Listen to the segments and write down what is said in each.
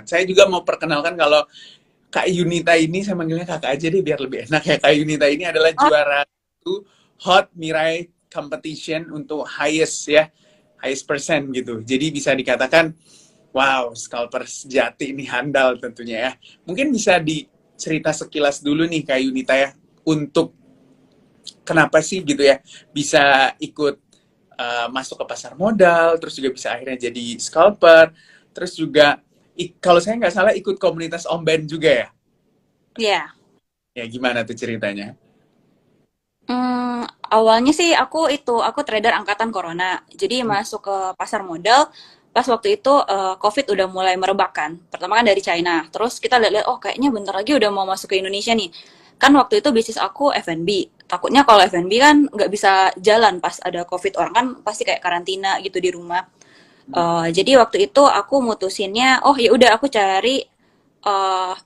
Saya juga mau perkenalkan kalau Kak Yunita ini, saya manggilnya kakak aja deh biar lebih enak ya. Kak Yunita ini adalah Oh, juara satu Hot Mirai Competition untuk highest ya, highest percent gitu. Jadi bisa dikatakan, wow, scalper sejati ini handal tentunya ya. Mungkin bisa dicerita sekilas dulu nih Kak Yunita ya, untuk kenapa sih gitu ya bisa ikut masuk ke pasar modal, terus juga bisa akhirnya jadi scalper, terus juga kalau saya nggak salah ikut komunitas Om Ben juga ya. ya. Ya gimana tuh ceritanya? Awalnya sih aku trader angkatan corona. Jadi Hmm. masuk ke pasar modal pas waktu itu COVID udah mulai merebak kan. Pertama kan dari China. Terus kita lihat-lihat, oh kayaknya bentar lagi udah mau masuk ke Indonesia nih. Kan waktu itu bisnis aku F&B. Takutnya kalau F&B kan nggak bisa jalan pas ada COVID. Orang kan pasti kayak karantina gitu di rumah. Jadi waktu itu aku mutusinnya, oh ya udah aku cari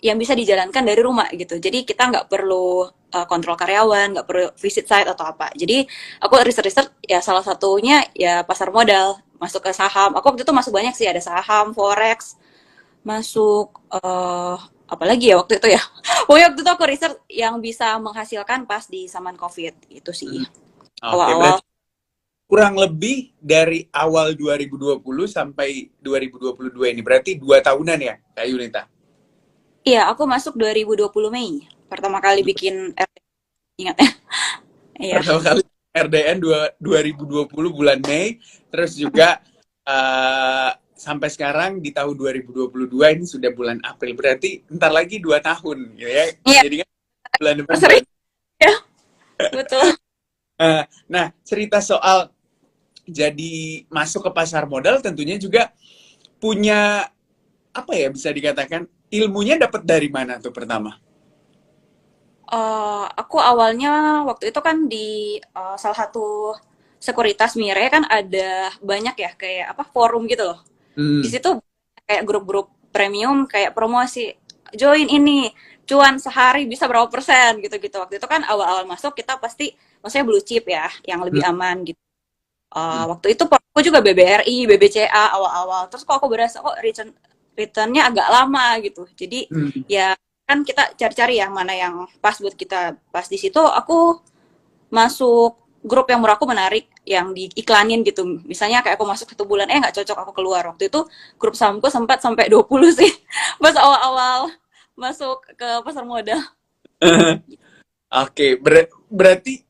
yang bisa dijalankan dari rumah gitu. Jadi kita nggak perlu kontrol karyawan, nggak perlu visit site atau apa. Jadi aku riset-riset ya salah satunya ya pasar modal, masuk ke saham. Aku waktu itu masuk banyak sih, ada saham, forex, masuk apalagi ya waktu itu ya. Pokoknya waktu itu aku riset yang bisa menghasilkan pas di zaman COVID itu sih Hmm. Oke, awal-awal. berarti kurang lebih dari awal 2020 sampai 2022 ini. Berarti 2 tahunan ya, Kak Yunita? Iya, aku masuk 2020 Mei. Pertama kali bikin RT, ingat ya? Iya. Pertama kali RDN 2020 bulan Mei, terus juga sampai sekarang di tahun 2022 ini sudah bulan April. Berarti ntar lagi 2 tahun, gitu ya. Iya, Jadi kan bulan depan sering ya, betul. Nah, cerita soal jadi masuk ke pasar modal tentunya juga punya apa ya bisa dikatakan ilmunya dapat dari mana tuh pertama? Aku awalnya waktu itu kan di salah satu sekuritas Mire kan ada banyak ya kayak apa forum gitu loh. Di Hmm. situ kayak grup-grup premium kayak promosi join ini cuan sehari bisa berapa persen gitu-gitu. Waktu itu kan awal-awal masuk kita pasti maksudnya blue chip ya yang lebih Hmm. aman gitu. Hmm. Waktu itu aku juga BBRI, BBCA awal-awal. Terus kok aku berasa kok returnnya agak lama gitu. Jadi Hmm. ya kan kita cari-cari ya mana yang pas buat kita. Pas di situ aku masuk grup yang menurut aku menarik yang diiklanin gitu. Misalnya kayak aku masuk 1 bulan nggak cocok aku keluar. Waktu itu grup sahamku sempat sampai 20 sih pas awal-awal masuk ke pasar modal. Oke, berarti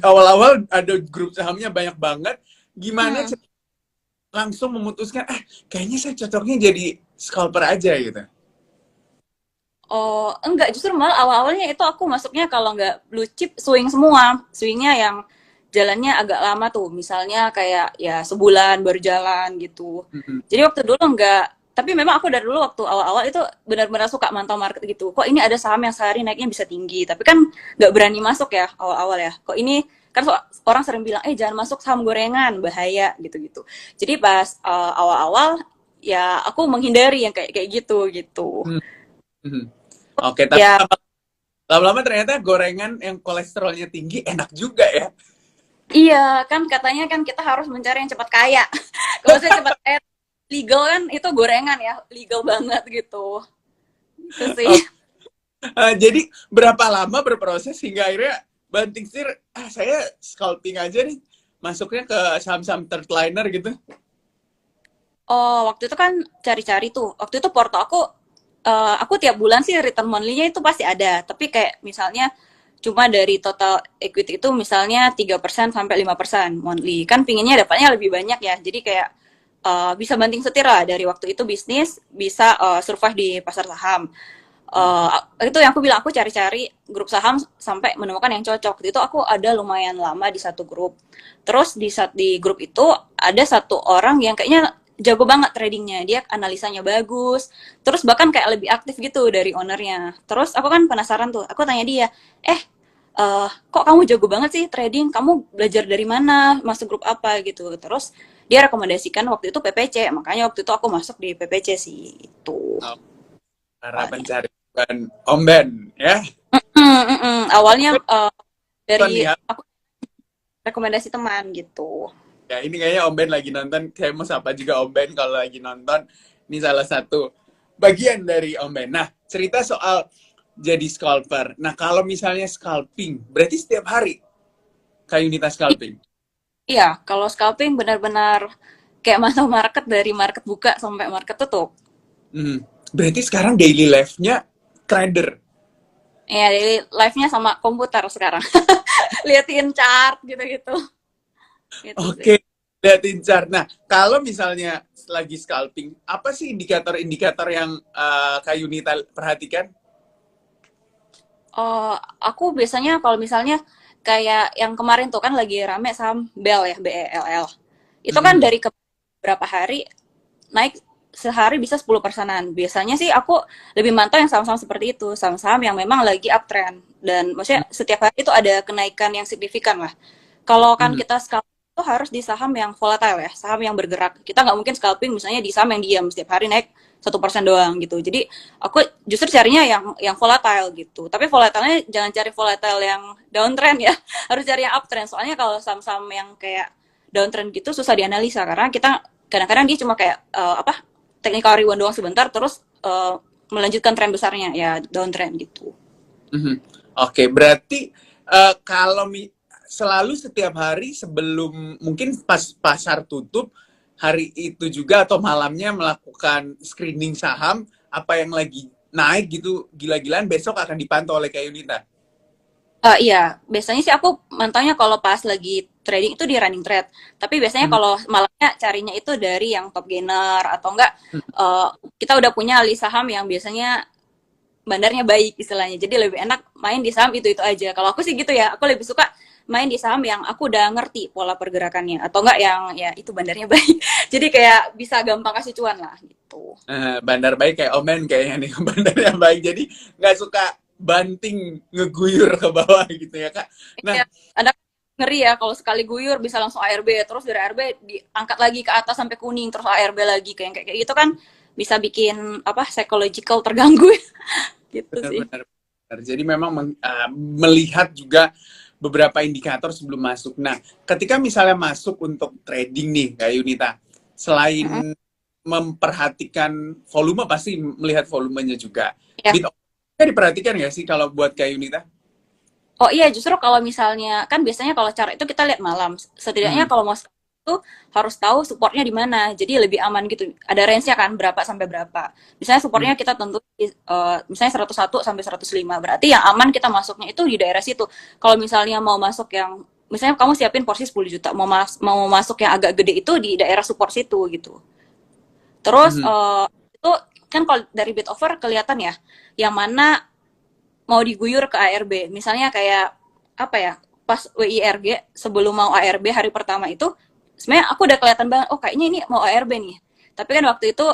awal-awal ada grup sahamnya banyak banget. Gimana Hmm. langsung memutuskan, kayaknya saya cocoknya jadi scalper aja gitu. Oh, enggak, justru malah awal-awalnya itu aku masuknya kalau nggak blue chip swing semua. Swingnya yang jalannya agak lama tuh, misalnya kayak ya sebulan baru jalan gitu. Hmm. Jadi waktu dulu enggak, tapi memang aku dari dulu waktu awal-awal itu benar-benar suka mantau market gitu. Kok ini ada saham yang sehari naiknya bisa tinggi, tapi kan nggak berani masuk ya awal-awal ya. Kok ini kan orang sering bilang, jangan masuk saham gorengan, bahaya gitu-gitu. Jadi pas awal-awal ya aku menghindari yang kayak kayak gitu gitu. Hmm. Hmm. Oke, tapi Ya. lama-lama ternyata gorengan yang kolesterolnya tinggi enak juga ya. Iya, kan katanya kan kita harus mencari yang cepat kaya. Kalau saya cepat kaya, legal kan itu gorengan ya, legal banget gitu. Itu sih. Oke. Jadi berapa lama berproses hingga akhirnya banting setir, saya scalping aja nih, masuknya ke saham-saham third liner gitu. Oh, waktu itu kan cari-cari tuh. Waktu itu porto aku tiap bulan sih return monthly-nya itu pasti ada. Tapi kayak misalnya cuma dari total equity itu misalnya 3% sampai 5% monthly. Kan pinginnya dapatnya lebih banyak ya. Jadi kayak bisa banting setir lah dari waktu itu bisnis bisa survive di pasar saham. Hmm. Itu yang aku bilang aku cari-cari grup saham sampai menemukan yang cocok. Itu aku ada lumayan lama di satu grup. Terus di grup itu ada satu orang yang kayaknya jago banget tradingnya. Dia analisanya bagus. Terus bahkan kayak lebih aktif gitu dari ownernya. Terus aku kan penasaran tuh. Aku tanya dia, kok kamu jago banget sih trading? Kamu belajar dari mana? Masuk grup apa gitu? Terus dia rekomendasikan waktu itu PPC. Makanya waktu itu aku masuk di PPC sih. Itu Oh, para awalnya. pencari bukan Om Ben ya. Awalnya Nonton dari nih ya. aku rekomendasi teman gitu. Ya, ini kayaknya Om Ben lagi nonton. Saya mau sapa juga Om Ben kalau lagi nonton. Ini salah satu. bagian dari Om Ben. Nah, cerita soal jadi scalper. Nah, kalau misalnya scalping, berarti setiap hari Kak Yunita scalping? Iya, kalau scalping benar-benar kayak mantau market dari market buka sampai market tutup. Hmm. Berarti sekarang daily life-nya trader. Ya, jadi live-nya sama komputer sekarang. Liatin chart gitu-gitu. Gitu sih. Oke, liatin chart. Nah, kalau misalnya lagi scalping, apa sih indikator-indikator yang Kak Yunita perhatikan? Oh, aku biasanya kalau misalnya kayak yang kemarin tuh kan lagi rame saham BEL ya, BELL. Itu kan Hmm. dari beberapa hari naik sehari bisa 10%-an. Biasanya sih aku lebih mantau yang saham-saham seperti itu, saham-saham yang memang lagi uptrend dan maksudnya setiap hari itu ada kenaikan yang signifikan lah. Kalau kan Hmm. kita scalping itu harus di saham yang volatile ya, saham yang bergerak. Kita nggak mungkin scalping misalnya di saham yang diam setiap hari naik 1% doang gitu. Jadi aku justru carinya yang volatile gitu. Tapi volatilenya jangan cari volatile yang downtrend ya, harus cari yang uptrend. Soalnya kalau saham-saham yang kayak downtrend gitu susah dianalisa karena kita kadang-kadang dia cuma kayak apa technical rebound doang sebentar terus melanjutkan tren besarnya ya downtrend gitu. Mhm. Oke, berarti kalau selalu setiap hari sebelum mungkin pas pasar tutup hari itu juga atau malamnya melakukan screening saham apa yang lagi naik gitu gila-gilaan besok akan dipantau oleh Kak Yunita. Iya, biasanya sih aku mantaunya kalau pas lagi trading itu di running trade. Tapi biasanya Mhm. kalau malamnya carinya itu dari yang top gainer atau enggak kita udah punya list saham yang biasanya bandarnya baik istilahnya. Jadi lebih enak main di saham itu aja. Kalau aku sih gitu ya, aku lebih suka main di saham yang aku udah ngerti pola pergerakannya atau enggak yang ya itu bandarnya baik. Jadi kayak bisa gampang kasih cuan lah gitu. Bandar baik kayak Omen kayaknya nih bandar yang baik jadi nggak suka banting ngeguyur ke bawah gitu ya Kak. Nah, Iya, ada ngeri ya kalau sekali guyur bisa langsung ARB terus dari ARB diangkat lagi ke atas sampai kuning terus ARB lagi kayak gitu kan bisa bikin apa psychological terganggu gitu sih. benar-benar. Jadi memang melihat juga beberapa indikator sebelum masuk. Nah, ketika misalnya masuk untuk trading nih, Kak Yunita, Mm-mm. selain memperhatikan volume, pasti melihat volumenya juga. Ya. Bid optionnya diperhatikan nggak sih kalau buat Kak Yunita? Oh iya, justru kalau misalnya kan biasanya kalau cara itu kita lihat malam. Setidaknya Hmm. kalau mau itu harus tahu supportnya di mana. Jadi lebih aman gitu. Ada range-nya kan berapa sampai berapa. Misalnya Hmm. supportnya kita tentu misalnya 101 sampai 105. Berarti yang aman kita masuknya itu di daerah situ. Kalau misalnya mau masuk yang misalnya kamu siapin porsi 10 juta, mau masuk yang agak gede itu di daerah support situ gitu. Terus Hmm. itu kan kalau dari bid offer kelihatan ya yang mana mau diguyur ke ARB. Misalnya kayak apa ya? Pas WIRG sebelum mau ARB hari pertama itu sebenarnya aku udah kelihatan banget oh kayaknya ini mau ARB nih. Tapi kan waktu itu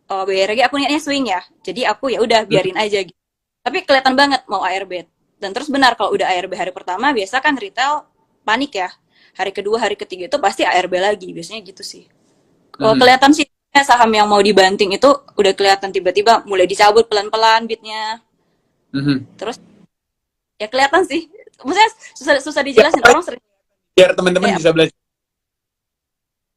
WIRG aku niatnya swing ya. Jadi aku ya udah Hmm. biarin aja gitu. Tapi kelihatan banget mau ARB. Dan terus benar kalau udah ARB hari pertama biasa kan retail panik ya. Hari kedua, hari ketiga itu pasti ARB lagi. Biasanya gitu sih. Kalau Hmm. kelihatan sih saham yang mau dibanting itu udah kelihatan tiba-tiba mulai dicabut pelan-pelan bitnya. Hmm. Terus ya kelihatan sih. Maksudnya susah susah Ya, dijelasin. Orang sering biar teman-teman kayak bisa belajar.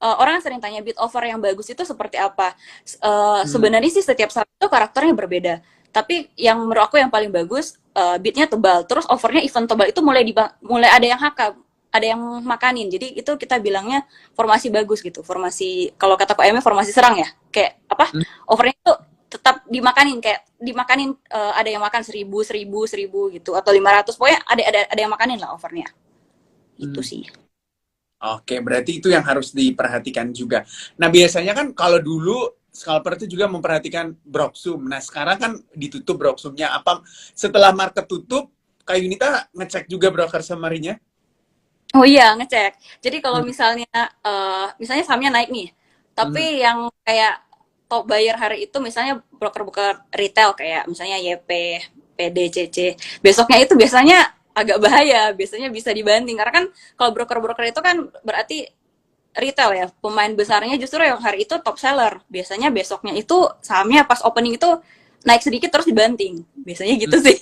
orang sering tanya bid offer yang bagus itu seperti apa. Hmm. Sebenarnya sih setiap saham itu karakternya berbeda. Tapi yang menurut aku yang paling bagus bidnya tebal. Terus offernya event tebal itu mulai ada yang HK, ada yang makanin. Jadi itu kita bilangnya formasi bagus gitu. Formasi kalau kata PM formasi serang ya. Kayak apa? Hmm. Offernya itu tetap dimakanin kayak dimakanin ada yang makan 1000 gitu atau 500 pokoknya ada yang makanin lah offernya itu Hmm. sih. Oke, berarti itu yang harus diperhatikan juga. Nah, biasanya kan kalau dulu scalper itu juga memperhatikan Broksum. Nah, sekarang kan ditutup Broksumnya. Apa setelah market tutup, Kak Yunita ngecek juga broker summary-nya? Oh iya, ngecek. Jadi kalau Hmm. misalnya sahamnya naik nih, Hmm. tapi yang kayak top buyer hari itu misalnya broker-broker retail kayak misalnya YP, PDCC, besoknya itu biasanya agak bahaya, biasanya bisa dibanting karena kan kalau broker-broker itu kan berarti retail ya, pemain besarnya justru yang hari itu top seller. Biasanya besoknya itu sahamnya pas opening itu naik sedikit terus dibanting. Biasanya gitu sih.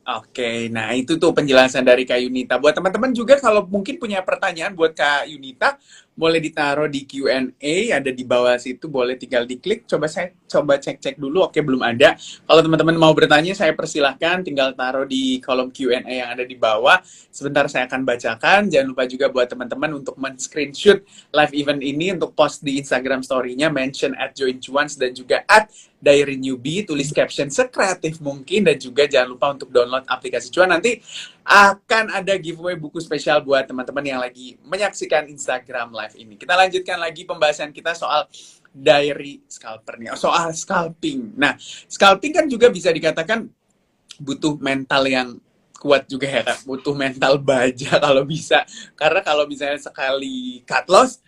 Oke, nah itu tuh penjelasan dari Kak Yunita. Buat teman-teman juga kalau mungkin punya pertanyaan buat Kak Yunita, boleh ditaruh di Q&A, ada di bawah situ, boleh tinggal diklik. Saya coba cek-cek dulu. Oke, belum ada. Kalau teman-teman mau bertanya, saya persilahkan tinggal taruh di kolom Q&A yang ada di bawah. Sebentar saya akan bacakan. Jangan lupa juga buat teman-teman untuk men-screenshot live event ini untuk post di Instagram story-nya, mention @joincuans dan juga @diary newbie, tulis caption sekreatif mungkin, dan juga jangan lupa untuk download aplikasi Cuan. Nanti akan ada giveaway buku spesial buat teman-teman yang lagi menyaksikan Instagram live ini. Kita lanjutkan lagi pembahasan kita soal diary scalper nih, soal scalping. Nah, scalping kan juga bisa dikatakan butuh mental yang kuat juga ya Kak, butuh mental baja kalau bisa. Karena kalau misalnya sekali cut loss,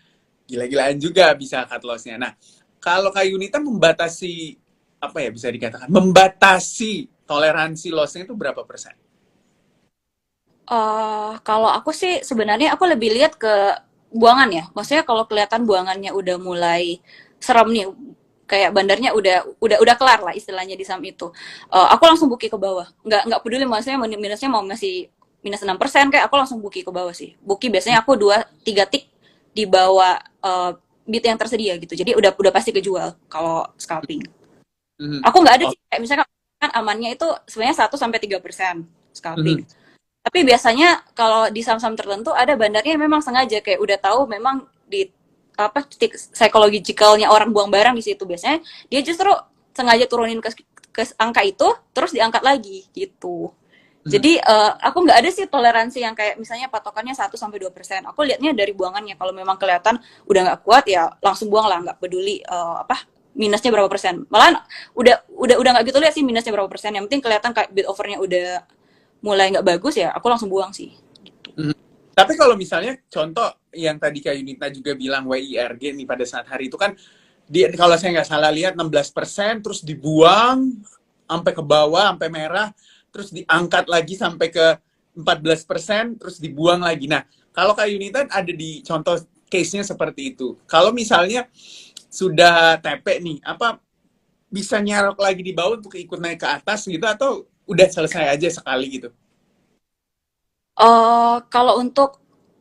gila-gilaan juga bisa cut loss-nya. Nah, kalau Kak Yunita membatasi, apa ya bisa dikatakan, membatasi toleransi loss-nya itu berapa persen? Kalau aku sih sebenarnya aku lebih lihat ke buangan ya. Maksudnya kalau kelihatan buangannya udah mulai serem nih, kayak bandarnya udah kelar lah istilahnya di saham itu. Aku langsung booking ke bawah. Nggak peduli maksudnya minusnya mau masih minus 6%, kayak aku langsung booking ke bawah sih. Booking biasanya aku 2-3 tick di bawah bid yang tersedia gitu. Jadi udah pasti kejual kalau scalping. Mhm. Aku nggak ada Oh, sih kayak misalkan kan amannya itu sebenarnya 1-3% scalping. mhm. Tapi biasanya kalau di saham-saham tertentu ada bandarnya yang memang sengaja kayak udah tahu memang di apa titik psychological-nya orang buang barang di situ, biasanya dia justru sengaja turunin ke angka itu terus diangkat lagi gitu. Mhm. Jadi aku nggak ada sih toleransi yang kayak misalnya patokannya 1-2%. Aku lihatnya dari buangannya. Kalau memang kelihatan udah nggak kuat ya langsung buang lah, nggak peduli apa minusnya berapa persen. Malah udah nggak gitu lihat sih minusnya berapa persen. Yang penting kelihatan kayak bid overnya udah mulai nggak bagus ya aku langsung buang sih. Mhm. Tapi kalau misalnya contoh yang tadi Kak Yunita juga bilang WIRG nih pada saat hari itu kan dia kalau saya nggak salah lihat 16% terus dibuang sampai ke bawah sampai merah terus diangkat lagi sampai ke 14% terus dibuang lagi. Nah, kalau Kak Yunita ada di contoh case-nya seperti itu. Kalau misalnya sudah TP nih, apa bisa nyerok lagi di bawah untuk ikut naik ke atas gitu atau udah selesai aja sekali gitu? Kalau untuk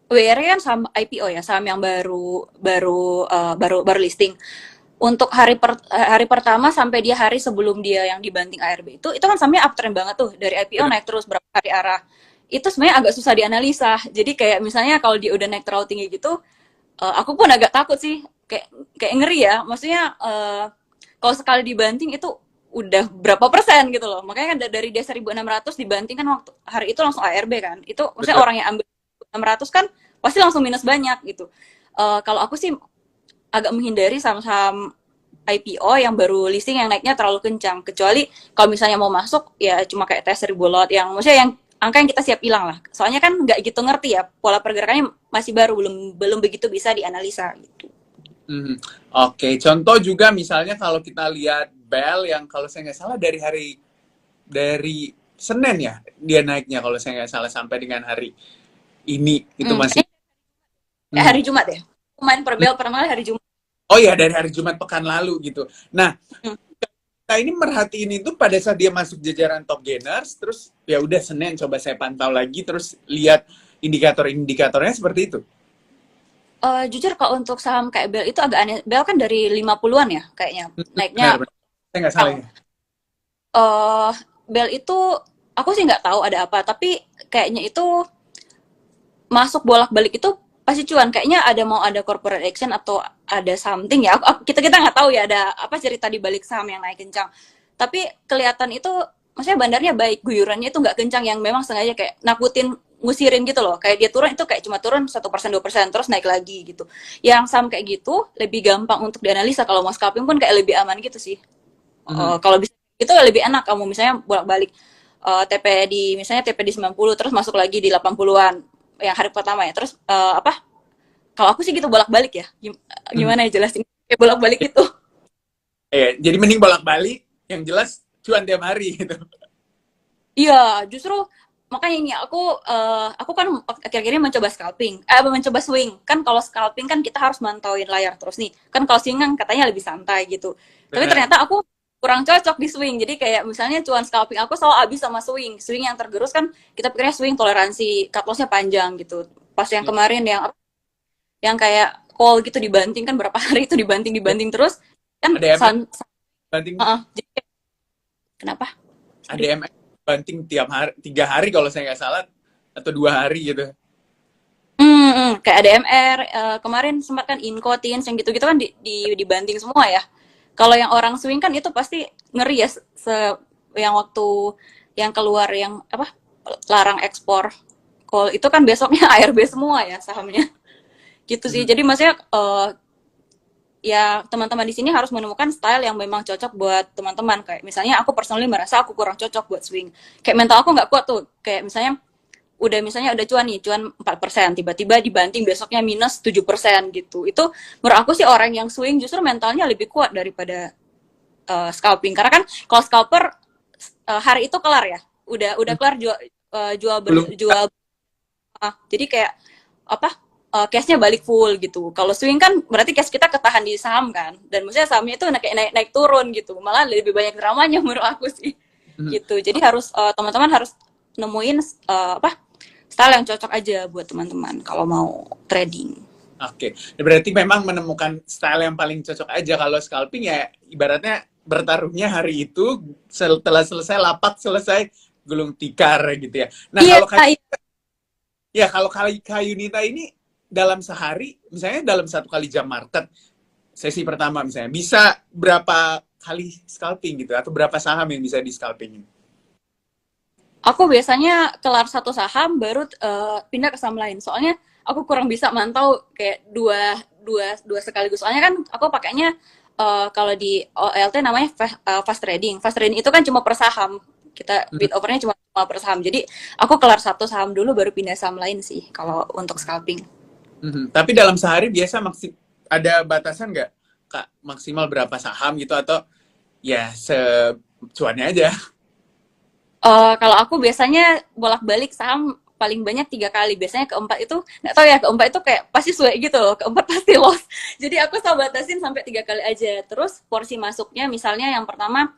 WR kan saham IPO ya, saham yang baru listing. Untuk hari pertama sampai dia hari sebelum dia yang dibanting ARB itu kan sahamnya uptrend banget tuh, dari IPO Benar. naik terus berapa hari arah. Itu sebenarnya agak susah dianalisa. Jadi kayak misalnya kalau dia udah naik terlalu tinggi gitu, aku pun agak takut sih, kayak kayak ngeri ya. Maksudnya kalau sekali dibanting itu udah berapa persen gitu loh. Makanya kan dari dia 1.600 dibanting kan waktu hari itu langsung ARB kan. Itu maksudnya Betul. orang yang ambil 600 kan pasti langsung minus banyak gitu. Kalau aku sih agak menghindari saham-saham IPO yang baru listing yang naiknya terlalu kencang. Kecuali kalau misalnya mau masuk ya cuma kayak tes 1.000 lot yang maksudnya yang angka yang kita siap hilang lah. Soalnya kan nggak gitu ngerti ya, pola pergerakannya masih baru, belum begitu bisa dianalisa gitu. Mhm. Oke, contoh juga misalnya kalau kita lihat Bell yang kalau saya nggak salah dari Senin ya dia naiknya kalau saya nggak salah sampai dengan hari ini itu masih. Kayaknya Mhm. hari Jumat ya. Aku main per bel pertama kali hari Jumat. Oh ya dari hari Jumat pekan lalu gitu. Nah, Hmm. kita ini merhatiin itu pada saat dia masuk jajaran top gainers, terus ya udah Senin coba saya pantau lagi, terus lihat indikator-indikatornya seperti itu. Jujur kalau untuk saham kayak Bel itu agak aneh. Bel kan dari 50-an ya kayaknya Benar, naiknya. benar. Saya nggak salah Yang ya. eh Bel itu aku sih nggak tahu ada apa, tapi kayaknya itu masuk bolak-balik itu pasti cuan. Kayaknya ada corporate action atau ada something ya. Kita nggak tahu ya ada apa cerita di balik saham yang naik kencang. Tapi kelihatan itu maksudnya bandarnya baik, guyurannya itu nggak kencang yang memang sengaja kayak nakutin ngusirin gitu loh. Kayak dia turun itu kayak cuma turun 1% 2% terus naik lagi gitu. Yang saham kayak gitu lebih gampang untuk dianalisa, kalau mau scalping pun kayak lebih aman gitu sih. Mhm. Kalau bisa itu lebih enak kamu misalnya bolak-balik TP di misalnya TP di 90 terus masuk lagi di 80-an yang hari pertama ya. Terus apa? Kalau aku sih gitu bolak-balik ya. Mhm. Gimana ya jelasin? Kayak bolak-balik itu. Jadi mending bolak-balik, yang jelas cuan tiap hari gitu. Iya, justru makanya ini aku kan akhir-akhir ini mencoba scalping, mencoba swing. Kan kalau scalping kan kita harus mantauin layar terus nih. Kan kalau swing kan katanya lebih santai gitu. Tapi Benar. ternyata aku kurang cocok di swing. Jadi kayak misalnya cuan scalping aku selalu habis sama swing. Swing yang tergerus kan kita pikirnya swing toleransi cut loss-nya panjang gitu. Pas yang kemarin yang kayak call gitu dibanting kan berapa hari itu dibanting terus kan ADM banting jadi kenapa? Sorry. ADM banting tiap hari 3 hari kalau saya nggak salah atau 2 hari gitu. Kayak ADMR kemarin sempat kan Inco, Teens yang gitu-gitu kan dibanting semua ya. Kalau yang orang swing kan itu pasti ngeri ya yang waktu yang keluar yang apa larang ekspor call itu kan besoknya ARB semua ya sahamnya. Gitu sih. Jadi maksudnya ya teman-teman di sini harus menemukan style yang memang cocok buat teman-teman. Kayak misalnya aku personally merasa aku kurang cocok buat swing. Kayak mental aku nggak kuat tuh. Kayak misalnya udah cuan nih, cuan 4%, tiba-tiba dibanting besoknya minus 7% gitu. Itu menurut aku sih orang yang swing justru mentalnya lebih kuat daripada scalping. Karena kan kalau scalper hari itu kelar ya. Udah kelar jual jadi kayak apa? Cash-nya balik full gitu. Kalau swing kan berarti cash kita ketahan di saham kan. Dan maksudnya sahamnya itu naik turun gitu. Malah lebih banyak dramanya menurut aku sih. Gitu. Jadi harus teman-teman harus nemuin style yang cocok aja buat teman-teman kalau mau trading. Oke. Berarti memang menemukan style yang paling cocok aja. Kalau scalping ya ibaratnya bertarungnya hari itu setelah selesai lapak selesai gulung tikar gitu ya. Nah, kalau Kak Yunita ini dalam sehari, misalnya dalam 1 kali jam market, sesi pertama misalnya, bisa berapa kali scalping gitu? Atau berapa saham yang bisa di scalping? Aku biasanya kelar satu saham, baru pindah ke saham lain. Soalnya aku kurang bisa mantau kayak dua sekaligus. Soalnya kan aku pakainya kalau di OLT namanya fast trading. Fast trading itu kan cuma per saham. Kita bid overnya cuma per saham. Jadi aku kelar satu saham dulu, baru pindah saham lain sih kalau untuk scalping. Tapi dalam sehari biasa ada batasan nggak, Kak? Maksimal berapa saham gitu atau ya secuannya aja? Kalau aku biasanya bolak-balik saham paling banyak 3 kali. Biasanya keempat itu nggak tahu ya, keempat itu kayak pasti suwe gitu loh. Keempat pasti loss. Jadi aku selalu batasin sampai 3 kali aja. Terus porsi masuknya misalnya yang pertama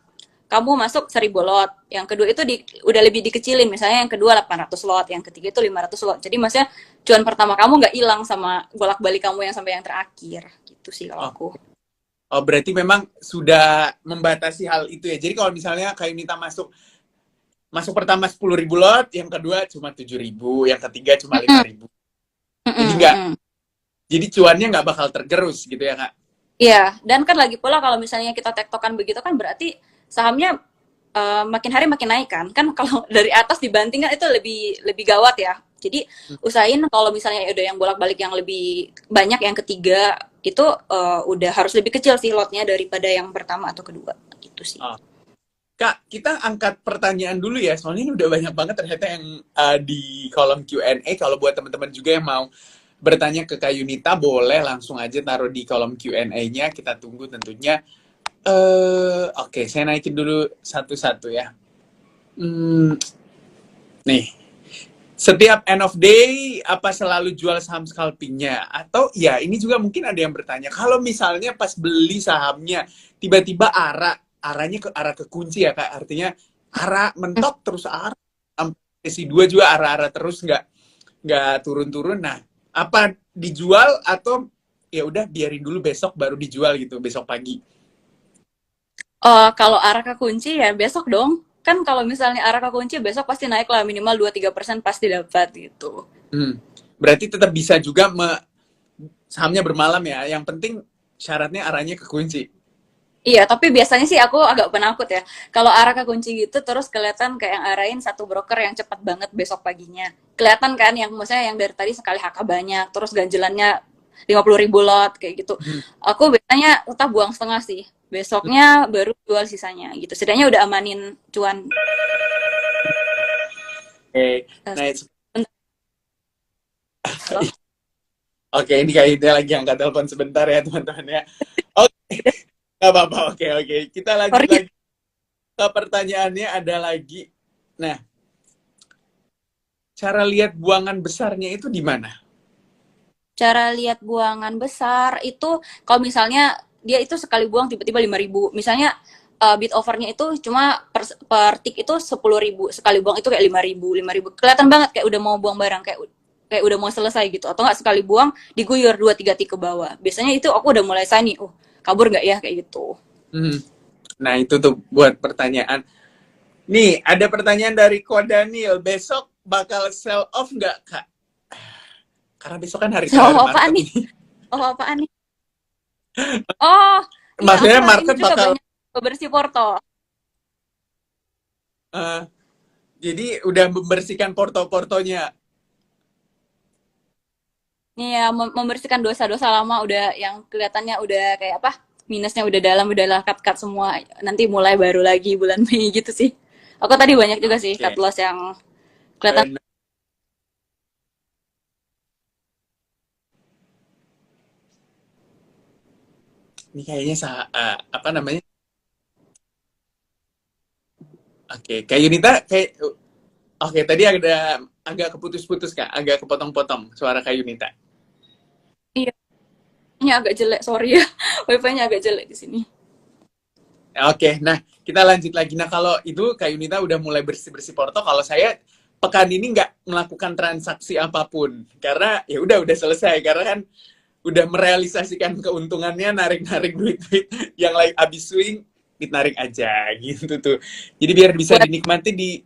kamu masuk 1000 lot, yang kedua itu udah lebih dikecilin, misalnya yang kedua 800 lot, yang ketiga itu 500 lot. Jadi maksudnya cuan pertama kamu nggak hilang sama bolak-balik kamu yang sampai yang terakhir. Gitu sih kalau aku. Oh, berarti memang sudah membatasi hal itu ya. Jadi kalau misalnya kayak Nita masuk pertama 10.000 lot, yang kedua cuma 7.000, yang ketiga cuma 5.000. Jadi cuannya nggak bakal tergerus gitu ya, Kak? Iya, dan kan lagi pula kalau misalnya kita tektokan begitu kan berarti sahamnya makin hari makin naik kan. Kan kalau dari atas dibanting kan itu lebih gawat ya. Jadi usahain kalau misalnya udah yang bolak-balik yang lebih banyak, yang ketiga itu udah harus lebih kecil sih lotnya daripada yang pertama atau kedua. Itu sih. Kak, kita angkat pertanyaan dulu ya. Soalnya ini udah banyak banget ternyata yang di kolom Q&A. Kalau buat teman-teman juga yang mau bertanya ke Kak Yunita, boleh langsung aja taruh di kolom Q&A-nya. Kita tunggu tentunya. Oke, saya naikin dulu satu-satu ya. Nih, setiap end of day, apa selalu jual saham scalpingnya? Atau ya, ini juga mungkin ada yang bertanya, kalau misalnya pas beli sahamnya, tiba-tiba arahnya ke arah kekunci ya, Kak? Artinya arah mentok terus arah. Sesi 2 juga arah-arah terus, nggak turun-turun. Nah, apa dijual atau ya udah biarin dulu besok baru dijual gitu, besok pagi? Kalau arah ke kunci ya besok dong. Kan kalau misalnya arah ke kunci besok pasti naik lah, minimal 2-3% pasti dapat gitu. Berarti tetap bisa juga sahamnya bermalam ya. Yang penting syaratnya arahnya ke kunci. Iya, tapi biasanya sih aku agak penakut ya. Kalau arah ke kunci gitu terus kelihatan kayak yang arahin satu broker yang cepat banget besok paginya. Kelihatan kan yang maksudnya yang dari tadi sekali HK banyak, terus ganjelannya 50.000 lot kayak gitu. Aku biasanya tetap buang setengah sih. Besoknya baru jual sisanya gitu. Setidaknya udah amanin cuan. Oke, nice. Oke, ini kayaknya lagi angkat telepon sebentar ya teman-teman ya. Oke, nggak apa-apa. Oke. Kita lanjut lagi ke pertanyaannya, ada lagi. Nah, cara lihat buangan besarnya itu di mana? Cara lihat buangan besar itu kalau misalnya dia itu sekali buang tiba-tiba 5.000. Misalnya bid overnya itu cuma per tick itu 10.000. Sekali buang itu kayak 5.000. Kelihatan banget kayak udah mau buang barang, kayak kayak udah mau selesai gitu, atau nggak sekali buang diguyur 2-3 tik ke bawah. Biasanya itu aku udah mulai sign nih, kabur nggak ya kayak gitu. Hmm. Nah, itu tuh buat pertanyaan. Nih, ada pertanyaan dari Ko Daniel. Besok bakal sell off nggak, Kak? Karena besok kan hari So, terakhir apaan market nih? nih. Oh, apaan nih? Oh, iya aku Maksudnya hari ini market juga bakal... banyak bebersih porto. eh, jadi udah membersihkan porto-portonya. Iya, membersihkan dosa-dosa lama udah yang kelihatannya udah kayak apa? Minusnya udah dalam, udah lah cut-cut semua. Nanti mulai baru lagi bulan Mei gitu sih. Aku tadi banyak juga sih cut Oke. loss yang kelihatan. Benar. Ini kayaknya apa namanya? Oke, Kak Yunita kayak oke, tadi ada agak keputus-putus, Kak, agak kepotong-potong suara Kak Yunita. Iya, ini agak jelek, sorry ya. Wifi-nya agak jelek di sini. Oke, nah kita lanjut lagi. Nah, kalau itu Kak Yunita udah mulai bersih-bersih porto, kalau saya pekan ini nggak melakukan transaksi apapun karena ya udah selesai karena kan udah merealisasikan keuntungannya, narik-narik duit-duit yang lagi habis swing ditarik aja gitu tuh. Jadi biar bisa Buat dinikmati di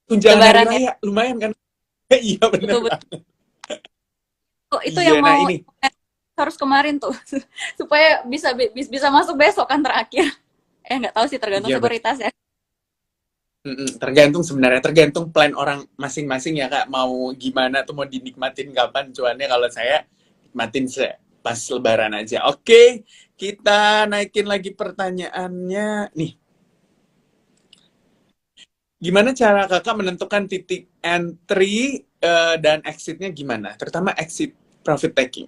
tunjangan hari lebaran ya. raya, lumayan kan? Iya bener Betul-betul. banget. Itu Iya, yang nah mau ini harus kemarin tuh supaya bisa masuk besok kan terakhir. Nggak tahu sih, tergantung iya betul. sekuritas ya. Tergantung sebenarnya, tergantung plan orang masing-masing ya Kak, mau gimana tuh, mau dinikmatin kapan cuannya. Kalau saya nikmatin pas lebaran aja. Oke, kita naikin lagi pertanyaannya. Nih, gimana cara Kakak menentukan titik entry dan exitnya gimana? Terutama exit profit taking.